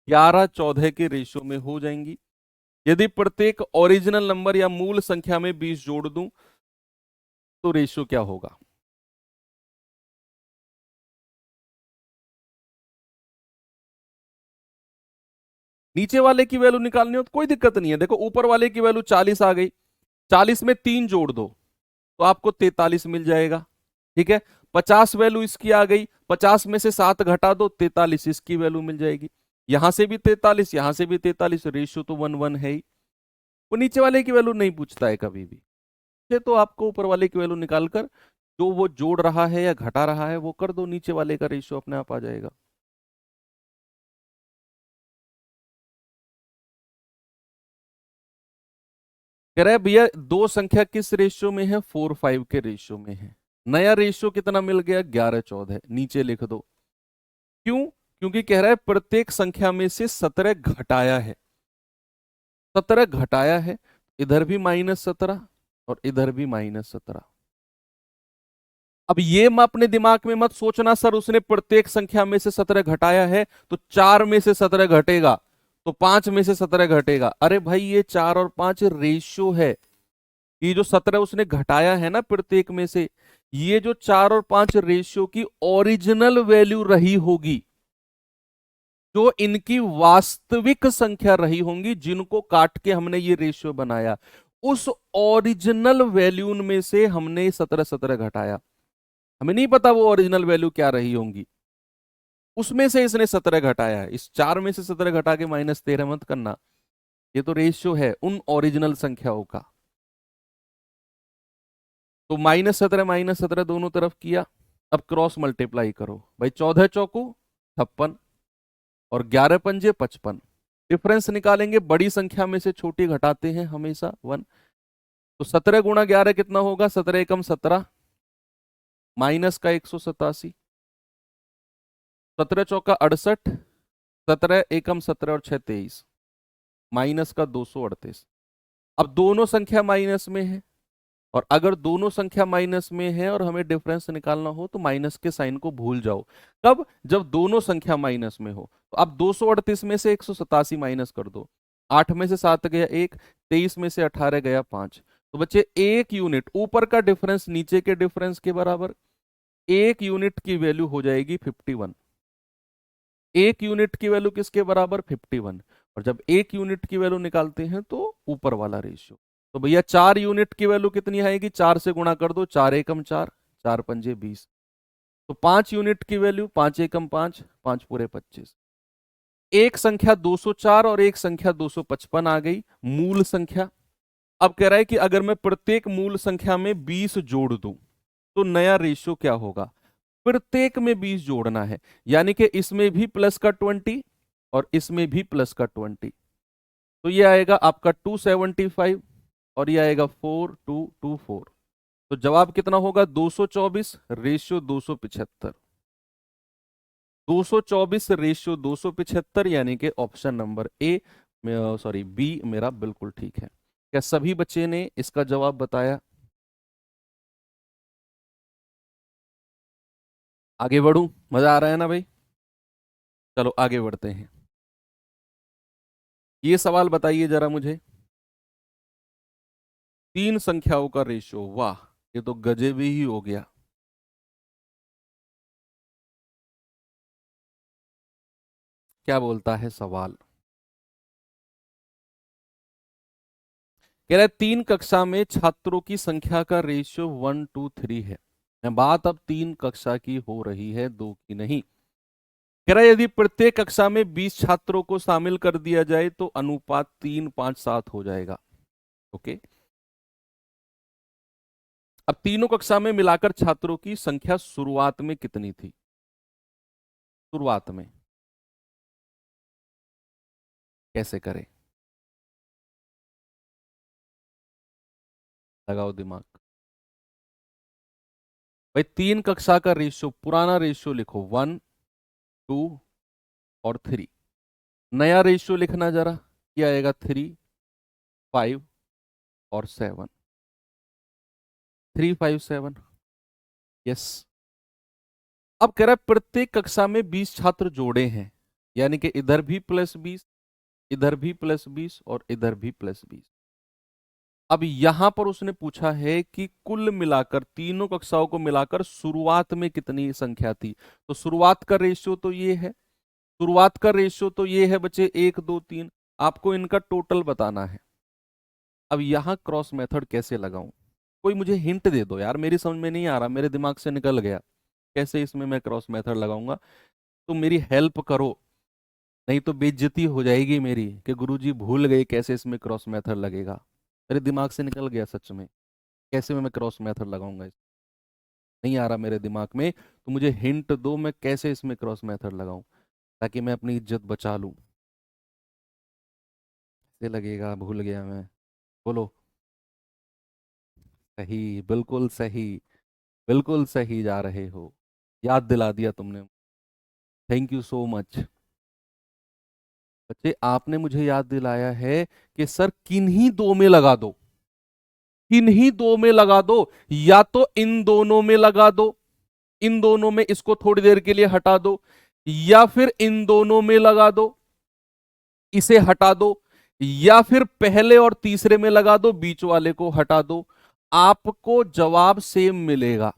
11 14 के रेशियो में हो जाएंगी। यदि प्रत्येक ओरिजिनल नंबर या मूल संख्या में 20 जोड़ दूं तो रेशियो क्या होगा। नीचे वाले की वैल्यू निकालनी हो तो कोई दिक्कत नहीं है। देखो ऊपर वाले की वैल्यू 40 आ गई, 40 में 3 जोड़ दो तो आपको 43 मिल जाएगा। ठीक है, 50 वैल्यू इसकी आ गई, 50 में से 7 घटा दो, 43 इसकी वैल्यू मिल जाएगी। यहां से भी 43, यहां से भी 43, रेशियो तो 1 1 है ही। वो नीचे वाले की वैल्यू नहीं पूछता है कभी भी। ये तो आपको ऊपर वाले की वैल्यू निकालकर जो वो जोड़ रहा है या घटा रहा है वो कर दो, नीचे वाले का रेशियो अपने आप आ जाएगा। कह रहा है भैया दो संख्या किस रेशियो में है, 4 5 के रेशियो में है। नया रेशियो कितना मिल गया, 11 14, नीचे लिख दो। क्यों, क्योंकि कह रहा है प्रत्येक संख्या में से 17 घटाया है, 17 घटाया है। इधर भी -17 और इधर भी -17। अब ये मैं अपने दिमाग में मत सोचना सर उसने प्रत्येक संख्या में से 17 घटाया है तो 4 में से 17 घटेगा, तो 5 में से 17 घटेगा। अरे भाई ये 4 और 5 रेशियो है। ये जो 17 उसने घटाया है ना प्रत्येक में से, ये जो 4 और 5 रेशियो की ओरिजिनल वैल्यू रही होगी, जो इनकी वास्तविक संख्या रही होंगी जिनको काट के हमने ये रेशियो बनाया, उस ओरिजिनल वैल्यू में से हमने 17 घटाया। हमें नहीं पता वो ओरिजिनल वैल्यू क्या रही होंगी, उसमें से इसने 17 घटाया है। इस 4 में से 17 घटा के -13 मत करना, ये तो रेशियो है उन ओरिजिनल संख्याओं का। तो -17 दोनों तरफ किया। अब क्रॉस मल्टीप्लाई करो भाई, 14 चौको 56 और 11 पंजे 55। डिफरेंस निकालेंगे, बड़ी संख्या में से छोटी घटाते हैं हमेशा 1। तो 17 गुणा 11 कितना होगा, 17 एकम 17 माइनस का 187, 17 चौका 68, 17 एकम 17 और 6 23 माइनस का 238। अब दोनों संख्या माइनस में है, और अगर दोनों संख्या माइनस में है और हमें डिफरेंस निकालना हो तो माइनस के साइन को भूल जाओ। कब, जब दोनों संख्या माइनस में हो। तो अब 238 में से 187 माइनस कर दो, 8 में से 7 गया 1, 23 में से 18 गया 5। तो बच्चे 1 यूनिट, ऊपर का डिफरेंस नीचे के डिफरेंस के बराबर, 1 यूनिट की वैल्यू हो जाएगी 51। 1 यूनिट की वैल्यू किसके बराबर, 51। और जब 1 यूनिट की वैल्यू निकालते हैं तो ऊपर वाला रेशियो। तो भैया 4 यूनिट की वैल्यू कितनी आएगी, 4 से गुणा कर दो, 4 एकम 4, 4 पंजे 20। तो 5 यूनिट की वैल्यू 5 एकम 5, 5 पूरे 25। एक संख्या 204 और एक संख्या 255 आ गई मूल संख्या। अब कह रहा है कि अगर मैं प्रत्येक मूल संख्या में 20 जोड़ दूं तो नया रेशियो क्या होगा। प्रत्येक में 20 जोड़ना है, यानी कि इसमें भी प्लस का 20 और इसमें भी प्लस का 20। तो ये आएगा आपका 275 और ये आएगा 4224। तो जवाब कितना होगा, 224 रेशियो 275। 224 रेशियो 275, यानी कि option number A, sorry B मेरा बिल्कुल ठीक है। क्या सभी बच्चे ने इसका जवाब बताया। आगे बढ़ूं, मजा आ रहा है ना भाई। चलो आगे बढ़ते हैं। ये सवाल बताइए जरा मुझे, तीन संख्याओं का रेशियो, वाह ये तो गजेबी ही हो गया। क्या बोलता है सवाल, कह रहा है 3 कक्षा में छात्रों की संख्या का रेशियो 1:3 है। बात अब 3 कक्षा की हो रही है, दो की नहीं। कह रहा है यदि प्रत्येक कक्षा में 20 छात्रों को शामिल कर दिया जाए तो अनुपात 3:5:7 हो जाएगा। ओके, अब तीनों कक्षा में मिलाकर छात्रों की संख्या शुरुआत में कितनी थी। शुरुआत में कैसे करें, लगाओ दिमाग। भाई 3 कक्षा का रेशियो, पुराना रेशियो लिखो 1, 2 और 3। नया रेशियो लिखना जरा, क्या आएगा, 3, 5 और 7। 3, 5, 7, यस। अब कह रहा है प्रत्येक कक्षा में 20 छात्र जोड़े हैं, यानी कि इधर भी +20, इधर भी +20 और इधर भी +20। अब यहां पर उसने पूछा है कि कुल मिलाकर तीनों कक्षाओं को मिलाकर शुरुआत में कितनी संख्या थी। तो शुरुआत का रेशियो तो ये है, शुरुआत का रेशियो तो ये है बच्चे 1, 2, 3। आपको इनका टोटल बताना है। अब यहां क्रॉस मेथड कैसे लगाऊं, कोई मुझे हिंट दे दो यार, मेरी समझ में नहीं आ रहा, मेरे दिमाग से निकल गया। कैसे इसमें मैं क्रॉस मेथड लगाऊंगा, तो मेरी हेल्प करो, नहीं तो बेइज्जती हो जाएगी मेरी कि गुरुजी भूल गए कैसे इसमें क्रॉस मेथड लगेगा। मेरे दिमाग से निकल गया सच में, कैसे मैं क्रॉस मेथड लगाऊंगा, नहीं आ रहा मेरे दिमाग में। तो मुझे हिंट दो, मैं कैसे इसमें क्रॉस मेथड लगाऊं ताकि मैं अपनी इज्जत बचा लूं। कैसे लगेगा, भूल गया मैं, बोलो। सही, बिल्कुल सही, बिल्कुल सही जा रहे हो, याद दिला दिया तुमने। Thank you so much. बच्चे आपने मुझे याद दिलाया है कि सर किन्हीं दो में लगा दो, किन्हीं दो में लगा दो, या तो इन दोनों में लगा दो, इन दोनों में इसको थोड़ी देर के लिए हटा दो, या फिर इन दोनों में लगा दो, इसे हटा दो, या फिर पहले और तीसरे में लगा दो, बीच वाले को हटा दो। आपको जवाब सेम मिलेगा,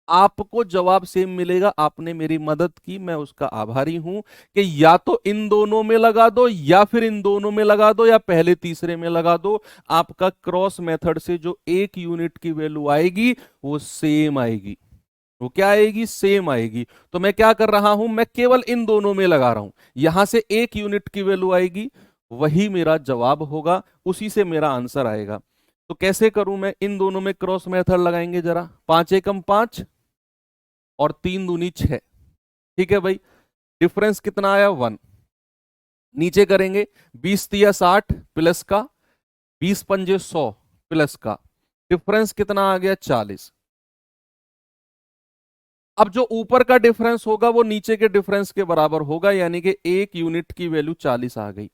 आपको जवाब सेम मिलेगा। आपने मेरी मदद की, मैं उसका आभारी हूं कि या तो इन दोनों में लगा दो, या फिर इन दोनों में लगा दो, या पहले तीसरे में लगा दो। आपका क्रॉस मेथड से जो एक यूनिट की वैल्यू आएगी वो सेम आएगी। वो क्या आएगी? सेम आएगी। तो मैं क्या कर रहा हूं, मैं केवल इन दोनों में लगा रहा हूं, यहां से एक यूनिट की वैल्यू आएगी, वही मेरा जवाब होगा, उसी से मेरा आंसर आएगा। तो कैसे करूं मैं? इन दोनों में क्रॉस मेथड लगाएंगे जरा। 5 एकम 5 और 3 दूनी 6। ठीक है भाई, डिफरेंस कितना आया? 1। नीचे करेंगे 20 तिया 60 प्लस का 20 पंजे 100 प्लस का, डिफरेंस कितना आ गया? 40। अब जो ऊपर का डिफरेंस होगा वो नीचे के डिफरेंस के बराबर होगा, यानी कि एक यूनिट की वैल्यू 40 आ गई।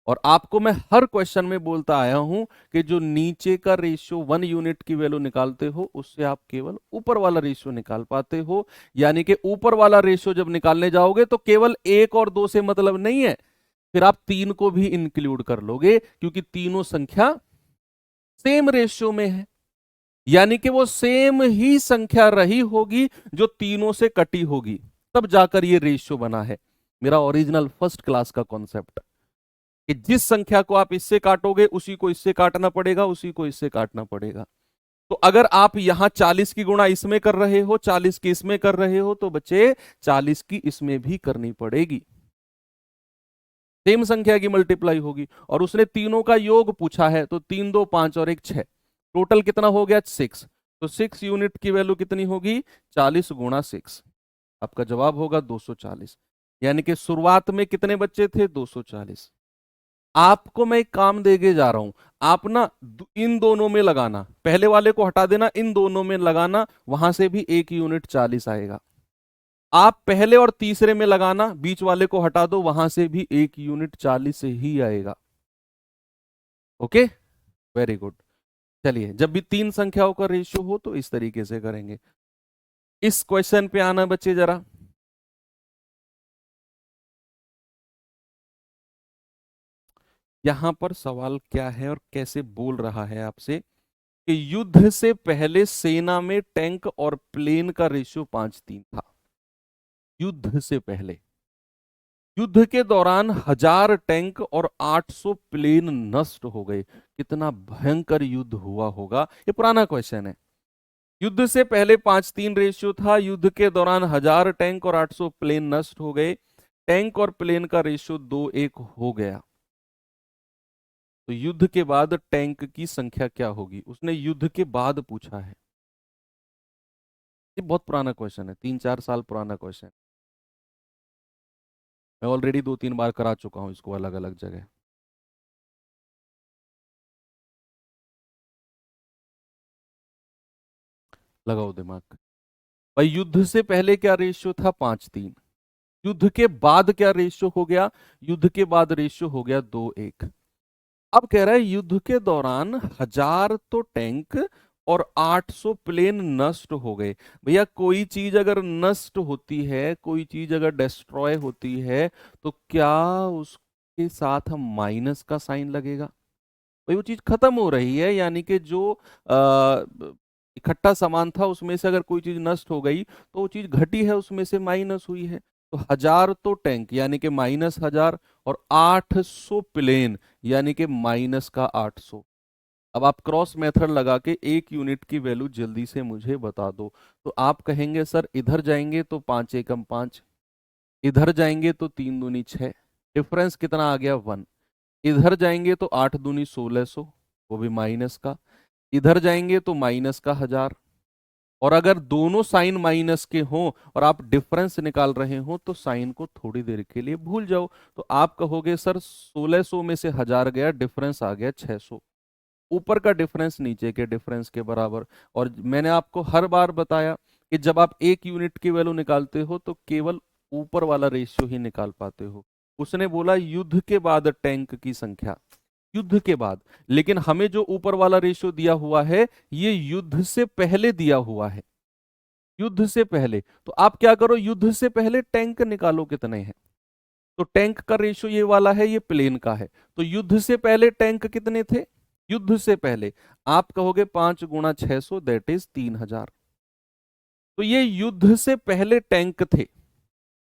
और आपको मैं हर क्वेश्चन में बोलता आया हूं कि जो नीचे का रेशियो 1 यूनिट की वैल्यू निकालते हो उससे आप केवल ऊपर वाला रेशियो निकाल पाते हो। यानी कि ऊपर वाला रेशियो जब निकालने जाओगे तो केवल 1 और 2 से मतलब नहीं है, फिर आप 3 को भी इंक्लूड कर लोगे, क्योंकि तीनों संख्या सेम रेशियो में है। यानी कि वो सेम ही संख्या रही होगी जो तीनों से कटी होगी, तब जाकर ये रेशियो बना है। मेरा ओरिजिनल फर्स्ट क्लास का कॉन्सेप्ट कि जिस संख्या को आप इससे काटोगे उसी को इससे काटना पड़ेगा, उसी को इससे काटना पड़ेगा। तो अगर आप यहां 40 की गुणा इसमें कर रहे हो, 40 की इसमें कर रहे हो, तो बच्चे 40 की इसमें भी करनी पड़ेगी। सेम संख्या की मल्टीप्लाई होगी। और उसने तीनों का योग पूछा है, तो 3 2 5 और 1 6, टोटल कितना हो गया? 6। तो 6 यूनिट की वैल्यू कितनी होगी? 40 गुणा 6। आपका जवाब होगा 240। यानी कि शुरुआत में कितने बच्चे थे? 240। आपको मैं एक काम देके जा रहा हूं, आप ना इन दोनों में लगाना, पहले वाले को हटा देना, इन दोनों में लगाना, वहां से भी एक यूनिट 40 आएगा। आप पहले और तीसरे में लगाना, बीच वाले को हटा दो, वहां से भी एक यूनिट 40 से ही आएगा। Okay, very good. चलिए, जब भी तीन संख्याओं का रेशियो हो तो इस तरीके से करेंगे। इस क्वेश्चन पे आना बच्चे जरा। यहां पर सवाल क्या है और कैसे बोल रहा है आपसे कि युद्ध से पहले सेना में टैंक और प्लेन का रेशियो 5:3 था। युद्ध से पहले, युद्ध के दौरान 1000 टैंक और 800 प्लेन नष्ट हो गए। कितना भयंकर युद्ध हुआ होगा, ये पुराना क्वेश्चन है। युद्ध से पहले 5:3 रेशियो था, युद्ध के दौरान 1000 टैंक और 800 प्लेन नष्ट हो गए, टैंक और प्लेन का रेशियो 2:1 हो गया। तो युद्ध के बाद टैंक की संख्या क्या होगी? उसने युद्ध के बाद पूछा है। ये बहुत पुराना क्वेश्चन है, 3-4 साल पुराना क्वेश्चन। मैं ऑलरेडी 2-3 बार करा चुका हूं इसको अलग अलग जगह। लगाओ दिमाग। भाई, युद्ध से पहले क्या रेशियो था? 5:3। युद्ध के बाद क्या रेशियो हो गया? युद्ध के बाद रेशियो हो गया 2:1। अब कह रहा है युद्ध के दौरान 1000 तो टैंक और 800 प्लेन नष्ट हो गए। भैया, कोई चीज अगर नष्ट होती है, कोई चीज अगर डिस्ट्रॉय होती है, तो क्या उसके साथ हम माइनस का साइन लगेगा? भाई, वो चीज खत्म हो रही है, यानी कि जो इकट्ठा सामान था उसमें से अगर कोई चीज नष्ट हो गई तो वो चीज घटी है, उसमें से माइनस हुई है। तो 1000 तो टैंक यानी कि -1000, और 800 प्लेन यानी कि -800। अब आप क्रॉस मेथड लगा के एक यूनिट की वैल्यू जल्दी से मुझे बता दो। तो आप कहेंगे सर इधर जाएंगे तो 5 एकम 5, इधर जाएंगे तो 3 दूनी 6, डिफरेंस कितना आ गया? 1। इधर जाएंगे तो 8 दूनी 1600, वो भी माइनस का। इधर जाएंगे तो माइनस का 1000। और अगर दोनों साइन माइनस के हों और आप डिफरेंस निकाल रहे हो तो साइन को थोड़ी देर के लिए भूल जाओ। तो आप कहोगे सर 1600 में से 1000 गया, डिफरेंस आ गया 600। ऊपर का डिफरेंस नीचे के डिफरेंस के बराबर। और मैंने आपको हर बार बताया कि जब आप एक यूनिट की वैल्यू निकालते हो तो केवल ऊपर वाला रेशियो ही निकाल पाते हो। उसने बोला युद्ध के बाद टैंक की संख्या, युद्ध के बाद। लेकिन हमें जो ऊपर वाला रेशियो दिया हुआ है ये युद्ध से पहले दिया हुआ है, युद्ध से पहले। तो आप क्या करो, युद्ध से पहले टैंक निकालो कितने हैं। तो टैंक का रेशियो ये वाला है, ये प्लेन का है। तो युद्ध से पहले टैंक कितने थे, युद्ध से पहले आप कहोगे 5 × 600 दैट इज 3000। तो ये युद्ध से पहले टैंक थे।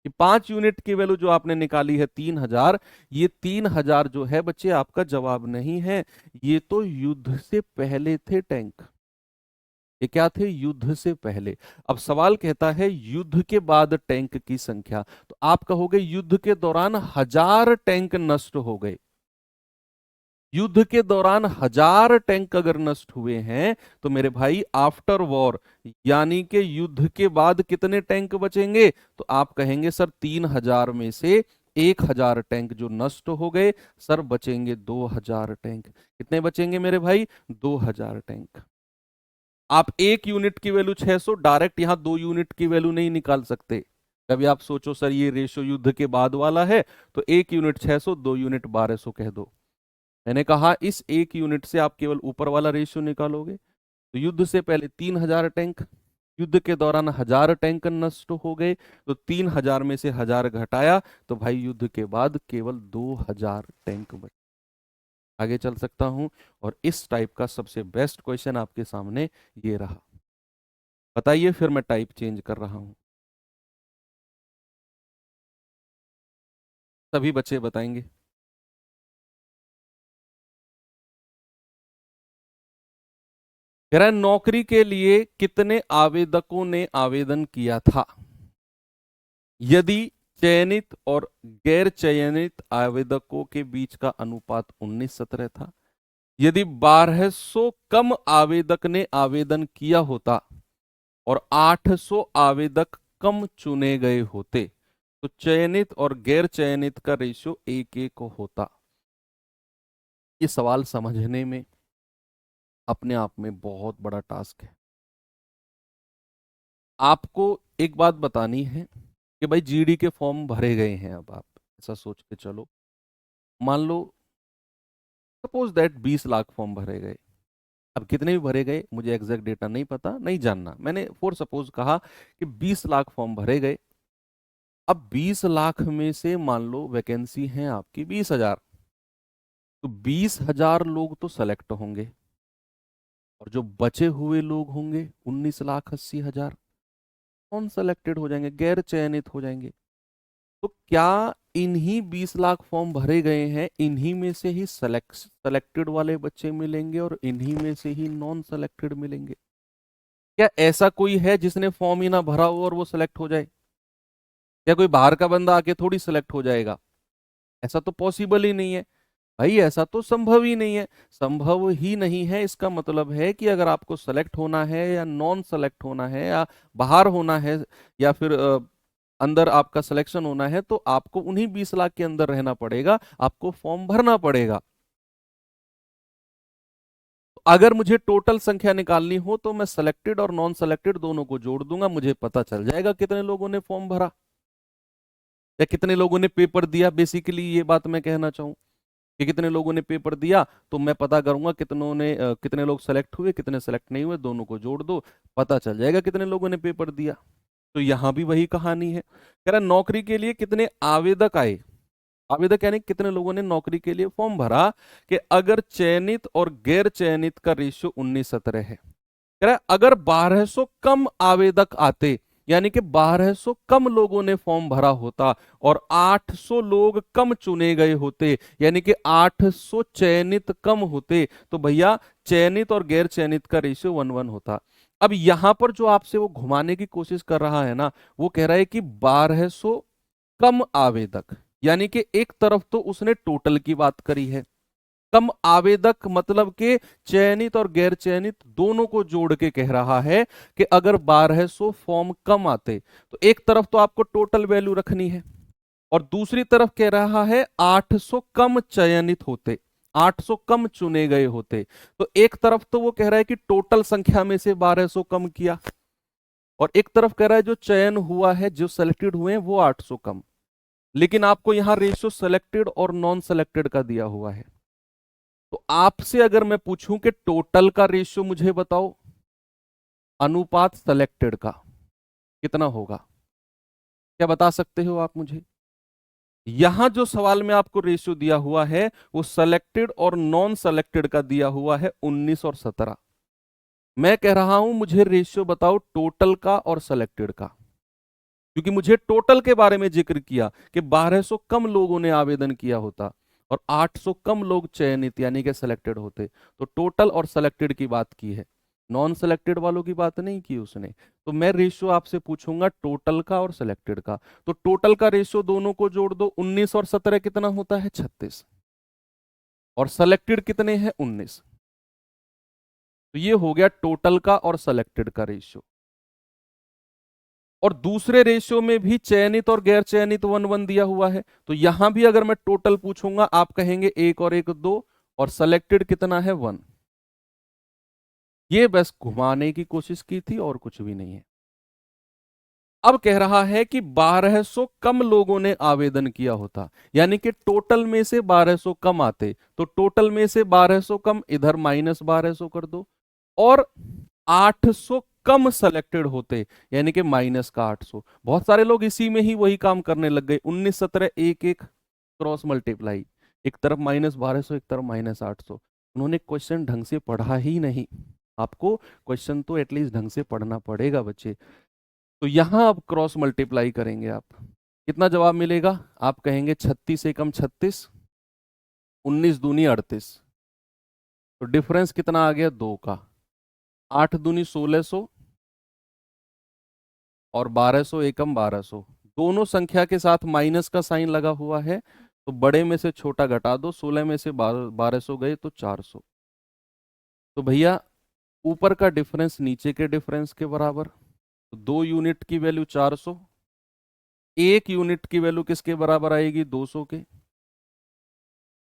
कि 5 यूनिट की वैल्यू जो आपने निकाली है 3000, ये 3000 जो है बच्चे आपका जवाब नहीं है, ये तो युद्ध से पहले थे टैंक। ये क्या थे, युद्ध से पहले। अब सवाल कहता है युद्ध के बाद टैंक की संख्या। तो आप कहोगे युद्ध के दौरान 1000 टैंक नष्ट हो गए। युद्ध के दौरान 1000 टैंक अगर नष्ट हुए हैं तो मेरे भाई आफ्टर वॉर यानी कि युद्ध के बाद कितने टैंक बचेंगे। तो आप कहेंगे सर 3000 में से 1000 टैंक जो नष्ट हो गए, सर बचेंगे 2000 टैंक। कितने बचेंगे मेरे भाई, 2000 टैंक। आप 1 यूनिट की वैल्यू 600 डायरेक्ट यहां 2 यूनिट की वैल्यू नहीं निकाल सकते। कभी आप सोचो सर ये रेशो युद्ध के बाद वाला है, तो 1 यूनिट 600, 2 यूनिट 1200 कह दो। मैंने कहा इस 1 यूनिट से आप केवल ऊपर वाला रेशियो निकालोगे। तो युद्ध से पहले 3000 टैंक, युद्ध के दौरान 1000 टैंक नष्ट हो गए, तो 3000 में से 1000 घटाया, तो भाई युद्ध के बाद केवल 2000 टैंक बचे। आगे चल सकता हूं, और इस टाइप का सबसे बेस्ट क्वेश्चन आपके सामने ये रहा। बताइए, फिर मैं टाइप चेंज कर रहा हूं, सभी बच्चे बताएंगे। कह रहा है नौकरी के लिए कितने आवेदकों ने आवेदन किया था। यदि चयनित और गैर चयनित आवेदकों के बीच का अनुपात 19:17 था, यदि 1200 कम आवेदक ने आवेदन किया होता और 800 आवेदक कम चुने गए होते, तो चयनित और गैर चयनित का रेशियो 1:1 होता। ये सवाल समझने में अपने आप में बहुत बड़ा टास्क है। आपको एक बात बतानी है कि भाई जीडी के फॉर्म भरे गए हैं। अब आप ऐसा सोच के चलो, मान लो सपोज दैट 20 लाख फॉर्म भरे गए। अब कितने भी भरे गए मुझे एग्जैक्ट डेटा नहीं पता, नहीं जानना, मैंने फॉर सपोज कहा कि 20 लाख फॉर्म भरे गए। अब 20 लाख में से मान लो वैकेंसी है आपकी 20,000, तो 20,000 लोग तो सेलेक्ट होंगे, और जो बचे हुए लोग होंगे 19,80,000 नॉन सेलेक्टेड हो जाएंगे, गैर चयनित हो जाएंगे। तो क्या इन्हीं 20 लाख फॉर्म भरे गए हैं, इन्हीं में से ही सेलेक्टेड वाले बच्चे मिलेंगे और इन्हीं में से ही नॉन सेलेक्टेड मिलेंगे? क्या ऐसा कोई है जिसने फॉर्म ही ना भरा हो और वो सिलेक्ट हो जाए? क्या कोई बाहर का बंदा आके थोड़ी सिलेक्ट हो जाएगा? ऐसा तो पॉसिबल ही नहीं है भाई, ऐसा तो संभव ही नहीं है। संभव ही नहीं है, इसका मतलब है कि अगर आपको सेलेक्ट होना है या नॉन सेलेक्ट होना है या बाहर होना है या फिर अंदर आपका सिलेक्शन होना है, तो आपको उन्हीं 20 लाख के अंदर रहना पड़ेगा, आपको फॉर्म भरना पड़ेगा। अगर मुझे टोटल संख्या निकालनी हो तो मैं सेलेक्टेड और नॉन सेलेक्टेड दोनों को जोड़ दूंगा, मुझे पता चल जाएगा कितने लोगों ने फॉर्म भरा या कितने लोगों ने पेपर दिया। बेसिकली ये बात मैं कहना चाहूँ कि कितने लोगों ने पेपर दिया, तो मैं पता करूंगा कितने लोग सेलेक्ट हुए, कितने सेलेक्ट नहीं हुए, दोनों को जोड़ दो, पता चल जाएगा कितने लोगों ने पेपर दिया। तो यहां भी वही कहानी है। कह रहा नौकरी के लिए कितने आवेदक आए, आवेदक यानी कितने लोगों ने नौकरी के लिए फॉर्म भरा, कि अगर चयनित और गैर चयनित का रेशियो 19:17 है। कह रहा है अगर 1200 कम आवेदक आते, यानी कि 1200 कम लोगों ने फॉर्म भरा होता और 800 लोग कम चुने गए होते, यानी कि 800 चयनित कम होते, तो भैया चयनित और गैर चयनित का रेशियो 1:1 होता। अब यहां पर जो आपसे वो घुमाने की कोशिश कर रहा है ना, वो कह रहा है कि 1200 कम आवेदक, यानी कि एक तरफ तो उसने टोटल की बात करी है, कम आवेदक मतलब के चयनित और गैर चयनित दोनों को जोड़ के कह रहा है कि अगर 1200 फॉर्म कम आते, तो एक तरफ तो आपको टोटल वैल्यू रखनी है और दूसरी तरफ कह रहा है 800 कम चयनित होते, 800 कम चुने गए होते। तो एक तरफ तो वो कह रहा है कि टोटल संख्या में से 1200 कम किया, और एक तरफ कह रहा है जो चयन हुआ है, जो सेलेक्टेड हुए हैं वो 800 कम। लेकिन आपको यहां रेशियो सेलेक्टेड और नॉन सेलेक्टेड का दिया हुआ है। तो आपसे अगर मैं पूछूं कि टोटल का रेशियो मुझे बताओ, अनुपात सेलेक्टेड का कितना होगा, क्या बता सकते हो आप मुझे? यहां जो सवाल में आपको रेशियो दिया हुआ है वो सेलेक्टेड और नॉन सेलेक्टेड का दिया हुआ है 19 और 17। मैं कह रहा हूं मुझे रेशियो बताओ टोटल का और सेलेक्टेड का, क्योंकि मुझे टोटल के बारे में जिक्र किया कि 1200 कम लोगों ने आवेदन किया होता और 800 कम लोग चयनित यानी कि सिलेक्टेड होते। तो टोटल और सेलेक्टेड की बात की है, नॉन सेलेक्टेड वालों की बात नहीं की उसने। तो मैं रेशियो आपसे पूछूंगा टोटल का और सेलेक्टेड का। तो टोटल का रेशियो दोनों को जोड़ दो, 19 और 17 कितना होता है, 36। और सेलेक्टेड कितने हैं, 19। तो ये हो गया टोटल का और सेलेक्टेड का रेशियो। और दूसरे रेशियो में भी चयनित और गैर चयनित 1-1 दिया हुआ है। तो यहां भी अगर मैं टोटल पूछूंगा आप कहेंगे 1 और 1 2, और सेलेक्टेड कितना है, 1। ये बस घुमाने की कोशिश की थी और कुछ भी नहीं है। अब कह रहा है कि 1200 कम लोगों ने आवेदन किया होता, यानी कि टोटल में से 1200 कम आते, तो टोटल में से 1200 कम इधर माइनस 1200 कर दो, और 800 कम सेलेक्टेड होते, यानी कि माइनस का 800। बहुत सारे लोग इसी में ही वही काम करने लग गए, 19 17 एक एक क्रॉस मल्टीप्लाई, एक तरफ माइनस 1200 एक तरफ माइनस 800। उन्होंने क्वेश्चन ढंग से पढ़ा ही नहीं। आपको क्वेश्चन तो एटलीस्ट ढंग से पढ़ना पड़ेगा बच्चे। तो यहां अब क्रॉस मल्टीप्लाई करेंगे आप, कितना जवाब मिलेगा, आप कहेंगे 36 एकम 36, 19 दूनी 38। तो डिफरेंस कितना आ गया, 2 का। 8 दूनी 1600 और 1200 एकम 1200, दोनों संख्या के साथ माइनस का साइन लगा हुआ है, तो बड़े में से छोटा घटा दो, 16 में से 1200 गए तो 400। तो भैया ऊपर का डिफरेंस नीचे के डिफरेंस के बराबर, तो 2 यूनिट की वैल्यू 400, 1 यूनिट की वैल्यू किसके बराबर आएगी, 200 के।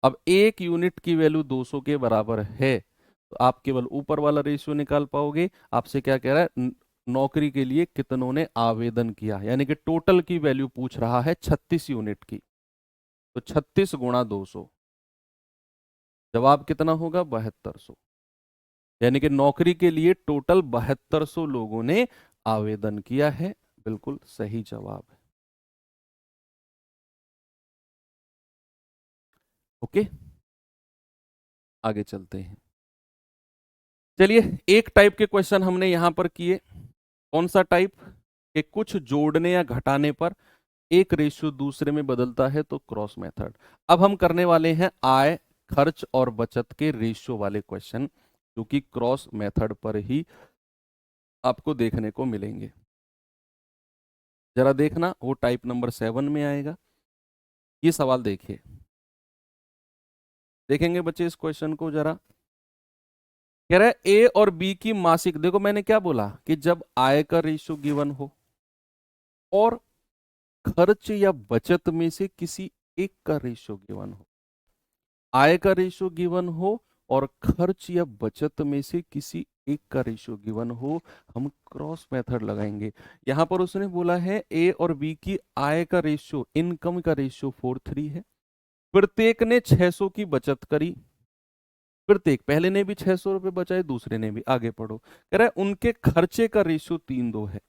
अब 1 यूनिट की वैल्यू 200 के बराबर है, तो आप केवल ऊपर वाला रेशियो निकाल पाओगे। आपसे क्या कह रहा है, नौकरी के लिए कितनों ने आवेदन किया, यानी कि टोटल की वैल्यू पूछ रहा है 36 यूनिट की। तो 36 गुणा 200, जवाब कितना होगा, 7200। यानी कि नौकरी के लिए टोटल 7200 लोगों ने आवेदन किया है। बिल्कुल सही जवाब है। ओके, आगे चलते हैं। चलिए, एक टाइप के क्वेश्चन हमने यहां पर किए। कौन सा टाइप, कि कुछ जोड़ने या घटाने पर एक रेशियो दूसरे में बदलता है, तो क्रॉस मेथड। अब हम करने वाले हैं आय, खर्च और बचत के रेशियो वाले क्वेश्चन, जो कि क्रॉस मेथड पर ही आपको देखने को मिलेंगे। जरा देखना, वो टाइप नंबर 7 में आएगा। ये सवाल देखिए, देखेंगे बच्चे इस क्वेश्चन को जरा। कह रहा है ए और बी की मासिक, देखो मैंने क्या बोला कि जब आय का रेशियो गिवन हो और खर्च या बचत में से किसी एक का रेशियो गिवन हो, आय का रेशियो गिवन हो और खर्च या बचत में से किसी एक का रेशियो गिवन हो, हम क्रॉस मेथड लगाएंगे। यहां पर उसने बोला है ए और बी की आय का रेशियो, इनकम का रेशियो 4:3 है। प्रत्येक ने 600 की बचत करी, प्रत्येक, पहले ने भी 600 रुपए बचाए, दूसरे ने भी। आगे पढ़ो, कह रहा है उनके खर्चे का रेशियो 3:2 है।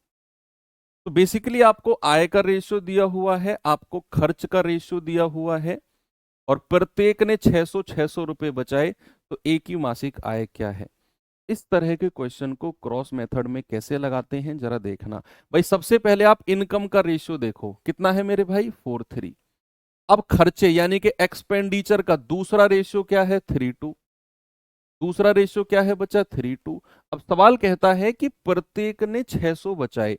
तो बेसिकली आपको आय का रेशियो दिया हुआ है, आपको खर्च का रेशियो दिया हुआ है, और प्रत्येक ने 600 रुपए बचाए, तो एक ही मासिक आय क्या है। इस तरह के क्वेश्चन को क्रॉस मेथड में कैसे लगाते हैं जरा देखना। भाई सबसे पहले आप इनकम का रेशियो देखो, कितना है मेरे भाई, 4:3। अब खर्चे यानी कि एक्सपेंडिचर का दूसरा रेशियो क्या है, 3:2। दूसरा रेशियो क्या है बच्चा, 3:2। अब सवाल कहता है कि प्रत्येक ने 600 बचाए,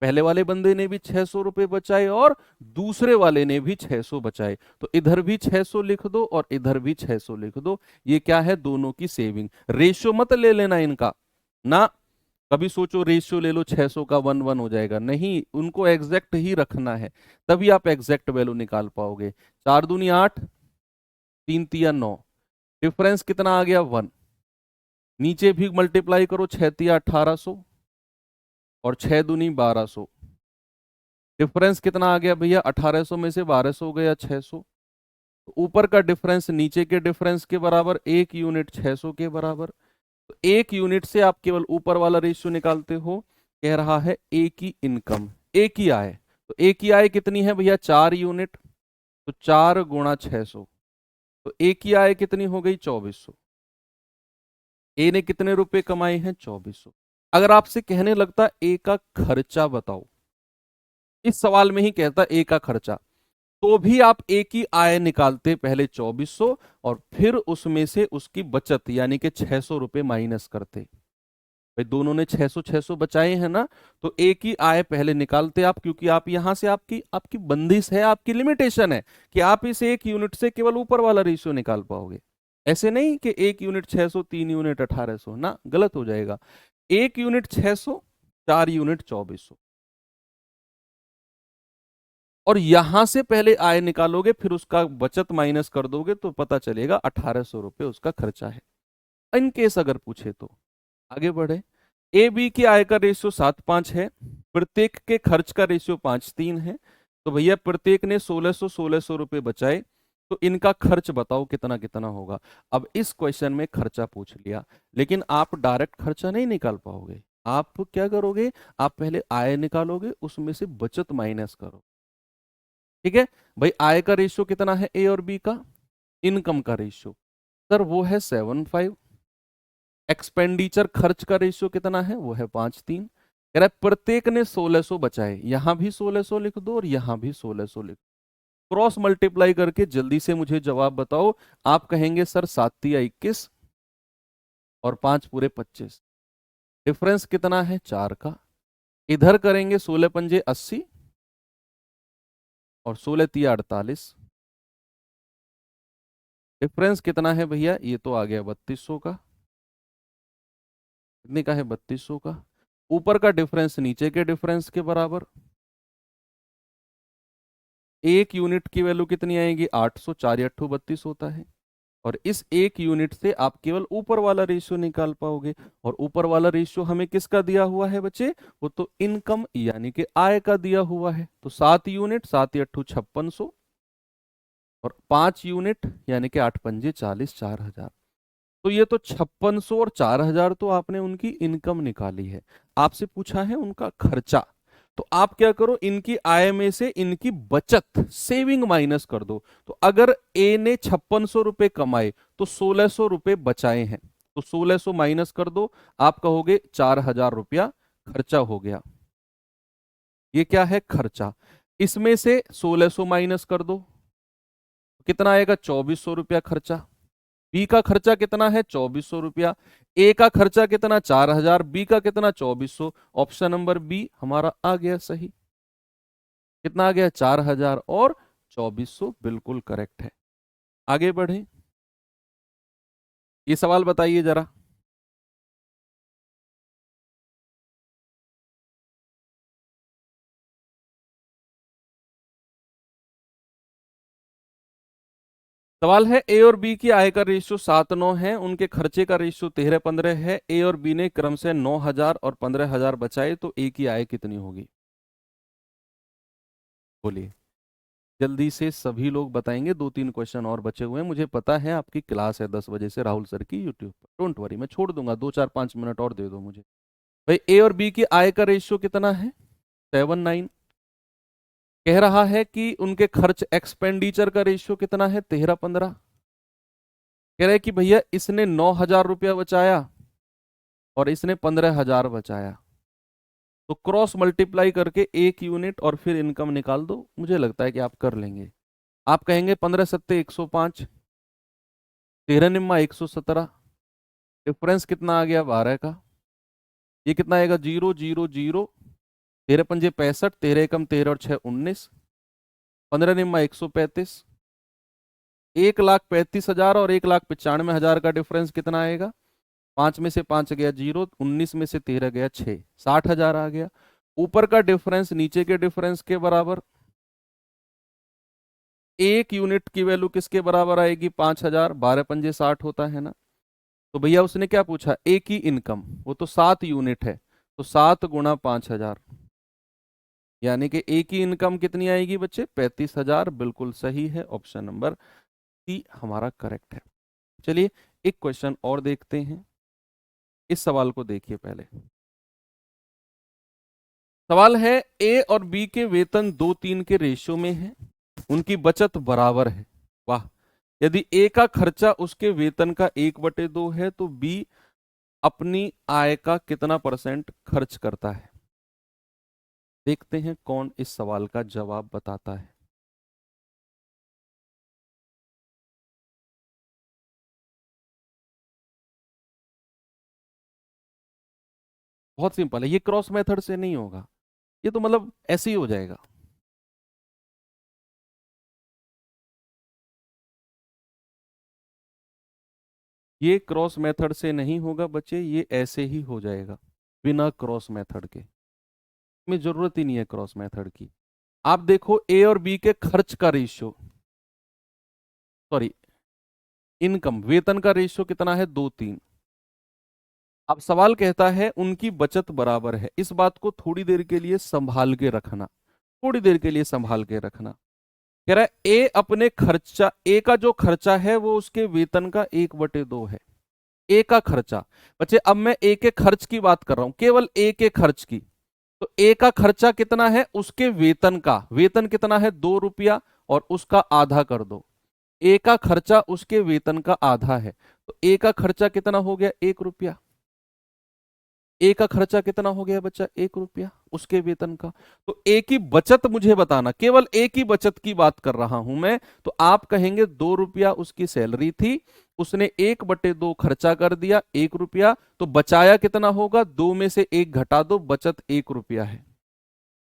पहले वाले बंदे ने भी 600 रुपए बचाए और दूसरे वाले ने भी 600 बचाए, तो इधर भी 600 लिख दो और इधर भी 600 लिख दो। ये क्या है, दोनों की सेविंग। रेशियो मत ले लेना इनका ना, कभी सोचो रेशियो ले लो 600 का 1:1 हो जाएगा, नहीं, उनको एग्जैक्ट ही रखना है, तभी आप एग्जैक्ट वैल्यू निकाल पाओगे। 4 दूनी 8, 3 तिया 9, डिफरेंस कितना आ गया, 1। नीचे भी मल्टीप्लाई करो, 6 तिया 1800 और 6 दूनी 1200, डिफरेंस कितना आ गया भैया, 1800 में से 1200 हो गया 600। तो ऊपर का डिफरेंस नीचे के डिफरेंस के बराबर, 1 यूनिट 600 के बराबर। तो 1 यूनिट से आप केवल ऊपर वाला रेशियो निकालते हो। कह रहा है ए की इनकम, ए की आय। तो ए की आय कितनी है भैया, 4 यूनिट। तो 4 × 600। तो ए की आय कितनी हो गई, 2400। ए ने कितने रुपए कमाए हैं, 2400। अगर आपसे कहने लगता ए का खर्चा बताओ, इस सवाल में ही कहता ए का खर्चा, तो भी आप ए की आय निकालते पहले 2400 और फिर उसमें से उसकी बचत यानी कि 600 रुपए माइनस करते। भाई दोनों ने 600 600 बचाए हैं ना, तो ए की आय पहले निकालते आप, क्योंकि आप यहां से आपकी आपकी बंदिश है, आपकी लिमिटेशन है कि आप इस 1 यूनिट से केवल ऊपर वाला रेशियो निकाल पाओगे। ऐसे नहीं कि 1 यूनिट 600, 3 यूनिट 1800, ना, गलत हो जाएगा। 1 यूनिट 600, 4 यूनिट 2400। और यहां से पहले आय निकालोगे, फिर उसका बचत माइनस कर दोगे तो पता चलेगा 1800 रुपए उसका खर्चा है। इन केस अगर पूछे तो आगे बढ़े। ए बी की आय का रेशियो 7:5 है, प्रत्येक के खर्च का रेशियो 5:3 है। तो भैया प्रत्येक ने 1600 रुपए बचाए, तो इनका खर्च बताओ कितना कितना होगा। अब इस क्वेश्चन में खर्चा पूछ लिया, लेकिन आप डायरेक्ट खर्चा नहीं निकाल पाओगे। आप क्या करोगे, आप पहले आय निकालोगे, उसमें से बचत माइनस करो। ठीक है भाई, आय का रेशियो कितना है ए और बी का, इनकम का रेशियो सर वो है 7:5। एक्सपेंडिचर खर्च का रेशियो कितना है, वो है 5:3। कह रहा है प्रत्येक ने 1600 बचाए, यहां भी 1600 लिख दो और यहां भी 1600 लिख दो। क्रॉस मल्टीप्लाई करके जल्दी से मुझे जवाब बताओ। आप कहेंगे सर 7×3 = 21 और 5×4 = 25। डिफरेंस कितना है, 4 का। इधर करेंगे 16×5 = 80 और 16×3 = 48। डिफरेंस कितना है भैया, ये तो आ गया 3200 का। कितने का है, 3200 का। ऊपर का डिफरेंस नीचे के डिफरेंस के बराबर। 1 यूनिट की वैल्यू कितनी आएगी, 800, 4×8 = 32 होता है। और इस 1 यूनिट से आप केवल ऊपर वाला रेशियो निकाल पाओगे। और ऊपर वाला रेशियो हमें किसका दिया हुआ है बच्चे, वो तो इनकम यानी कि आय का दिया हुआ है। तो 7 यूनिट, 7×8 = 5600 और 5 यूनिट यानी कि 8×5 = 40, 4000। तो ये तो 5600 और 4000 तो आपने उनकी इनकम निकाली है। आपसे पूछा है उनका खर्चा, तो आप क्या करो, इनकी आय में से इनकी बचत सेविंग माइनस कर दो। तो अगर ए ने 5600 रुपए कमाए तो 1600 रुपए बचाए हैं, तो 1600 माइनस कर दो, आप कहोगे 4000 रुपया खर्चा हो गया। ये क्या है, खर्चा। इसमें से 1600 माइनस कर दो, कितना आएगा, 2400 रुपया खर्चा। बी का खर्चा कितना है, 2400 रुपया। ए का खर्चा कितना, 4000। बी का कितना, 2400। ऑप्शन नंबर बी हमारा आ गया सही। कितना आ गया, 4000 और 2400 बिल्कुल करेक्ट है। आगे बढ़े, ये सवाल बताइए जरा। सवाल है ए और बी की आय का रेशियो 7:9 है, उनके खर्चे का रेशियो 13:15 है। ए और बी ने क्रम से 9000 और 15000 बचाए, तो ए की आय कितनी होगी, बोलिए जल्दी से। सभी लोग बताएंगे, 2-3 क्वेश्चन और बचे हुए हैं। मुझे पता है आपकी क्लास है 10 बजे से राहुल सर की यूट्यूब पर, डोंट वरी, मैं छोड़ दूंगा, 2-4-5 मिनट और दे दो मुझे। भाई ए और बी की आय का रेशियो कितना है, 7:9। कह रहा है कि उनके खर्च एक्सपेंडिचर का रेशियो कितना है, 13:15। कह रहे हैं कि भैया इसने 9000 रुपया बचाया और इसने 15000 बचाया, तो क्रॉस मल्टीप्लाई करके 1 यूनिट और फिर इनकम निकाल दो। मुझे लगता है कि आप कर लेंगे। आप कहेंगे 15×7 = 105, 13×9 = 117। डिफरेंस कितना आ गया, 12 का। ये कितना आएगा, 0 0 0। 13×5 = 65, 13×1 = 13 और 6 = 19। 15×9 = 135। 1,35,000 और 1,95,000 का डिफरेंस कितना आएगा, 5 में से 5 गया 0, 19 में से 13 गया 6, 60,000 आ गया। ऊपर का डिफरेंस नीचे के डिफरेंस के बराबर। 1 यूनिट की वैल्यू किसके बराबर आएगी, 5000। 12×5 = 60 होता है ना। तो भैया उसने क्या पूछा, ए की इनकम, वो तो 7 यूनिट है, तो 7 × 5000। यानी कि ए की इनकम कितनी आएगी बच्चे? 35,000। बिल्कुल सही है, ऑप्शन नंबर सी हमारा करेक्ट है। चलिए एक क्वेश्चन और देखते हैं। इस सवाल को देखिए पहले। सवाल है, ए और बी के वेतन 2:3 के रेशियो में है, उनकी बचत बराबर है। वाह। यदि ए का खर्चा उसके वेतन का 1/2 है तो बी अपनी आय का कितना % खर्च करता है? देखते हैं कौन इस सवाल का जवाब बताता है। बहुत सिंपल है, ये क्रॉस मेथड से नहीं होगा, ये तो मतलब ऐसे ही हो जाएगा। ये क्रॉस मेथड से नहीं होगा बच्चे, ये ऐसे ही हो जाएगा बिना क्रॉस मेथड के। में जरूरत ही नहीं है क्रॉस मेथड की। आप देखो ए और बी के खर्च का रेशियो, सॉरी इनकम, वेतन का रेशियो कितना है? 2:3। अब सवाल कहता है उनकी बचत बराबर है। इस बात को थोड़ी देर के लिए संभाल के रखना, थोड़ी देर के लिए संभाल के रखना। कह रहा है ए अपने खर्चा, ए का जो खर्चा है वो उसके वेतन का 1/2 है। ए का खर्चा, बच्चे अब मैं ए के खर्च की बात कर रहा हूं, केवल ए के खर्च की। तो ए का खर्चा कितना है? उसके वेतन का, वेतन कितना है? 2 रुपया, और उसका आधा कर दो। ए का खर्चा उसके वेतन का आधा है, तो ए का खर्चा कितना हो गया? 1 रुपया। ए का खर्चा कितना हो गया बच्चा? 1 रुपया उसके वेतन का। तो ए की बचत मुझे बताना, केवल ए की बचत की बात कर रहा हूं मैं। तो आप कहेंगे 2 रुपया उसकी सैलरी थी, उसने 1/2 खर्चा कर दिया, 1 रुपया, तो बचाया कितना होगा? 2 में से 1 घटा दो, बचत 1 रुपया है।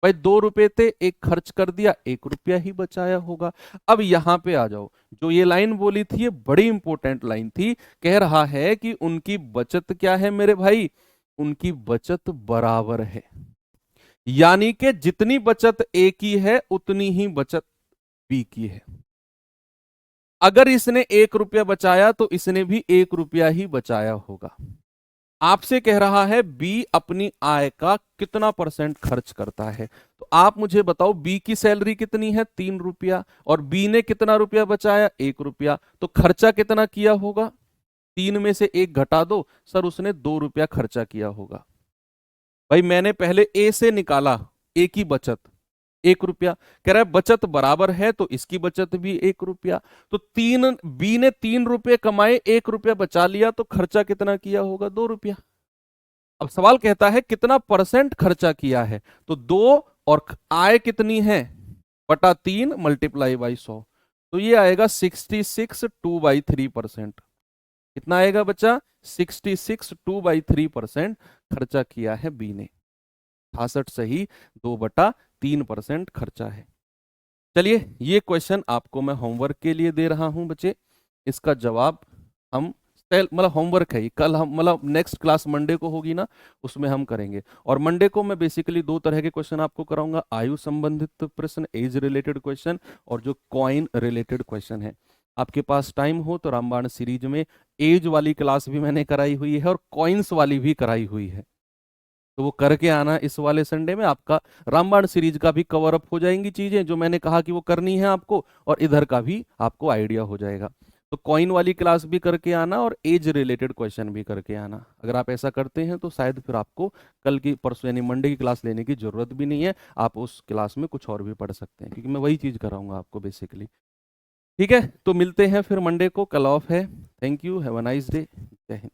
भाई 2 रुपए थे, एक खर्च कर दिया, 1 रुपया ही बचाया होगा। अब यहां पे आ जाओ, जो ये लाइन बोली थी ये बड़ी इंपॉर्टेंट लाइन थी। कह रहा है कि उनकी बचत क्या है मेरे भाई? उनकी बचत बराबर है। यानी कि जितनी बचत ए की है उतनी ही बचत बी की है। अगर इसने 1 रुपया बचाया तो इसने भी 1 रुपया ही बचाया होगा। आपसे कह रहा है बी अपनी आय का कितना % खर्च करता है। तो आप मुझे बताओ, बी की सैलरी कितनी है? 3 रुपया, और बी ने कितना रुपया बचाया? 1 रुपया, तो खर्चा कितना किया होगा? 3 में से 1 घटा दो, सर उसने 2 रुपया खर्चा किया होगा। भाई मैंने पहले ए से निकाला ए की बचत 1 रुपया, कह रहा है बचत बराबर है तो इसकी बचत भी 1 रुपया। तो बी ने 3 रुपये कमाए, 1 रुपया बचा लिया, तो खर्चा कितना किया होगा? 2 रुपया। अब सवाल कहता है कितना % खर्चा किया है। तो 2, और आय कितनी है? बटा 3 मल्टीप्लाई बाई 100, तो ये आएगा 66 2/3%। कितना आएगा बच्चा? 66 2/3% खर्चा किया है बी ने। 66 सही, 2/3% खर्चा है। चलिए ये क्वेश्चन आपको मैं होमवर्क के लिए दे रहा हूं बच्चे। इसका जवाब हम मतलब होमवर्क है, कल हम मतलब नेक्स्ट क्लास मंडे को होगी ना, उसमें हम करेंगे। और मंडे को मैं बेसिकली 2 तरह के क्वेश्चन आपको कराऊंगा, आयु संबंधित प्रश्न, एज रिलेटेड क्वेश्चन, और जो कॉइन रिलेटेड क्वेश्चन है। आपके पास टाइम हो तो रामबाण सीरीज में एज वाली क्लास भी मैंने कराई हुई है और कॉइन्स वाली भी कराई हुई है, तो वो करके आना इस वाले संडे में। आपका रामबाण सीरीज का भी कवर अप हो जाएंगी चीजें जो मैंने कहा कि वो करनी है आपको, और इधर का भी आपको आइडिया हो जाएगा। तो कॉइन वाली क्लास भी करके आना और एज रिलेटेड क्वेश्चन भी करके आना। अगर आप ऐसा करते हैं तो शायद फिर आपको कल की, परसों यानी मंडे की क्लास लेने की जरूरत भी नहीं है, आप उस क्लास में कुछ और भी पढ़ सकते हैं, क्योंकि मैं वही चीज कराऊंगा आपको बेसिकली। ठीक है, तो मिलते हैं फिर मंडे को, कल ऑफ है। Thank you, have a nice day, जय हिंद।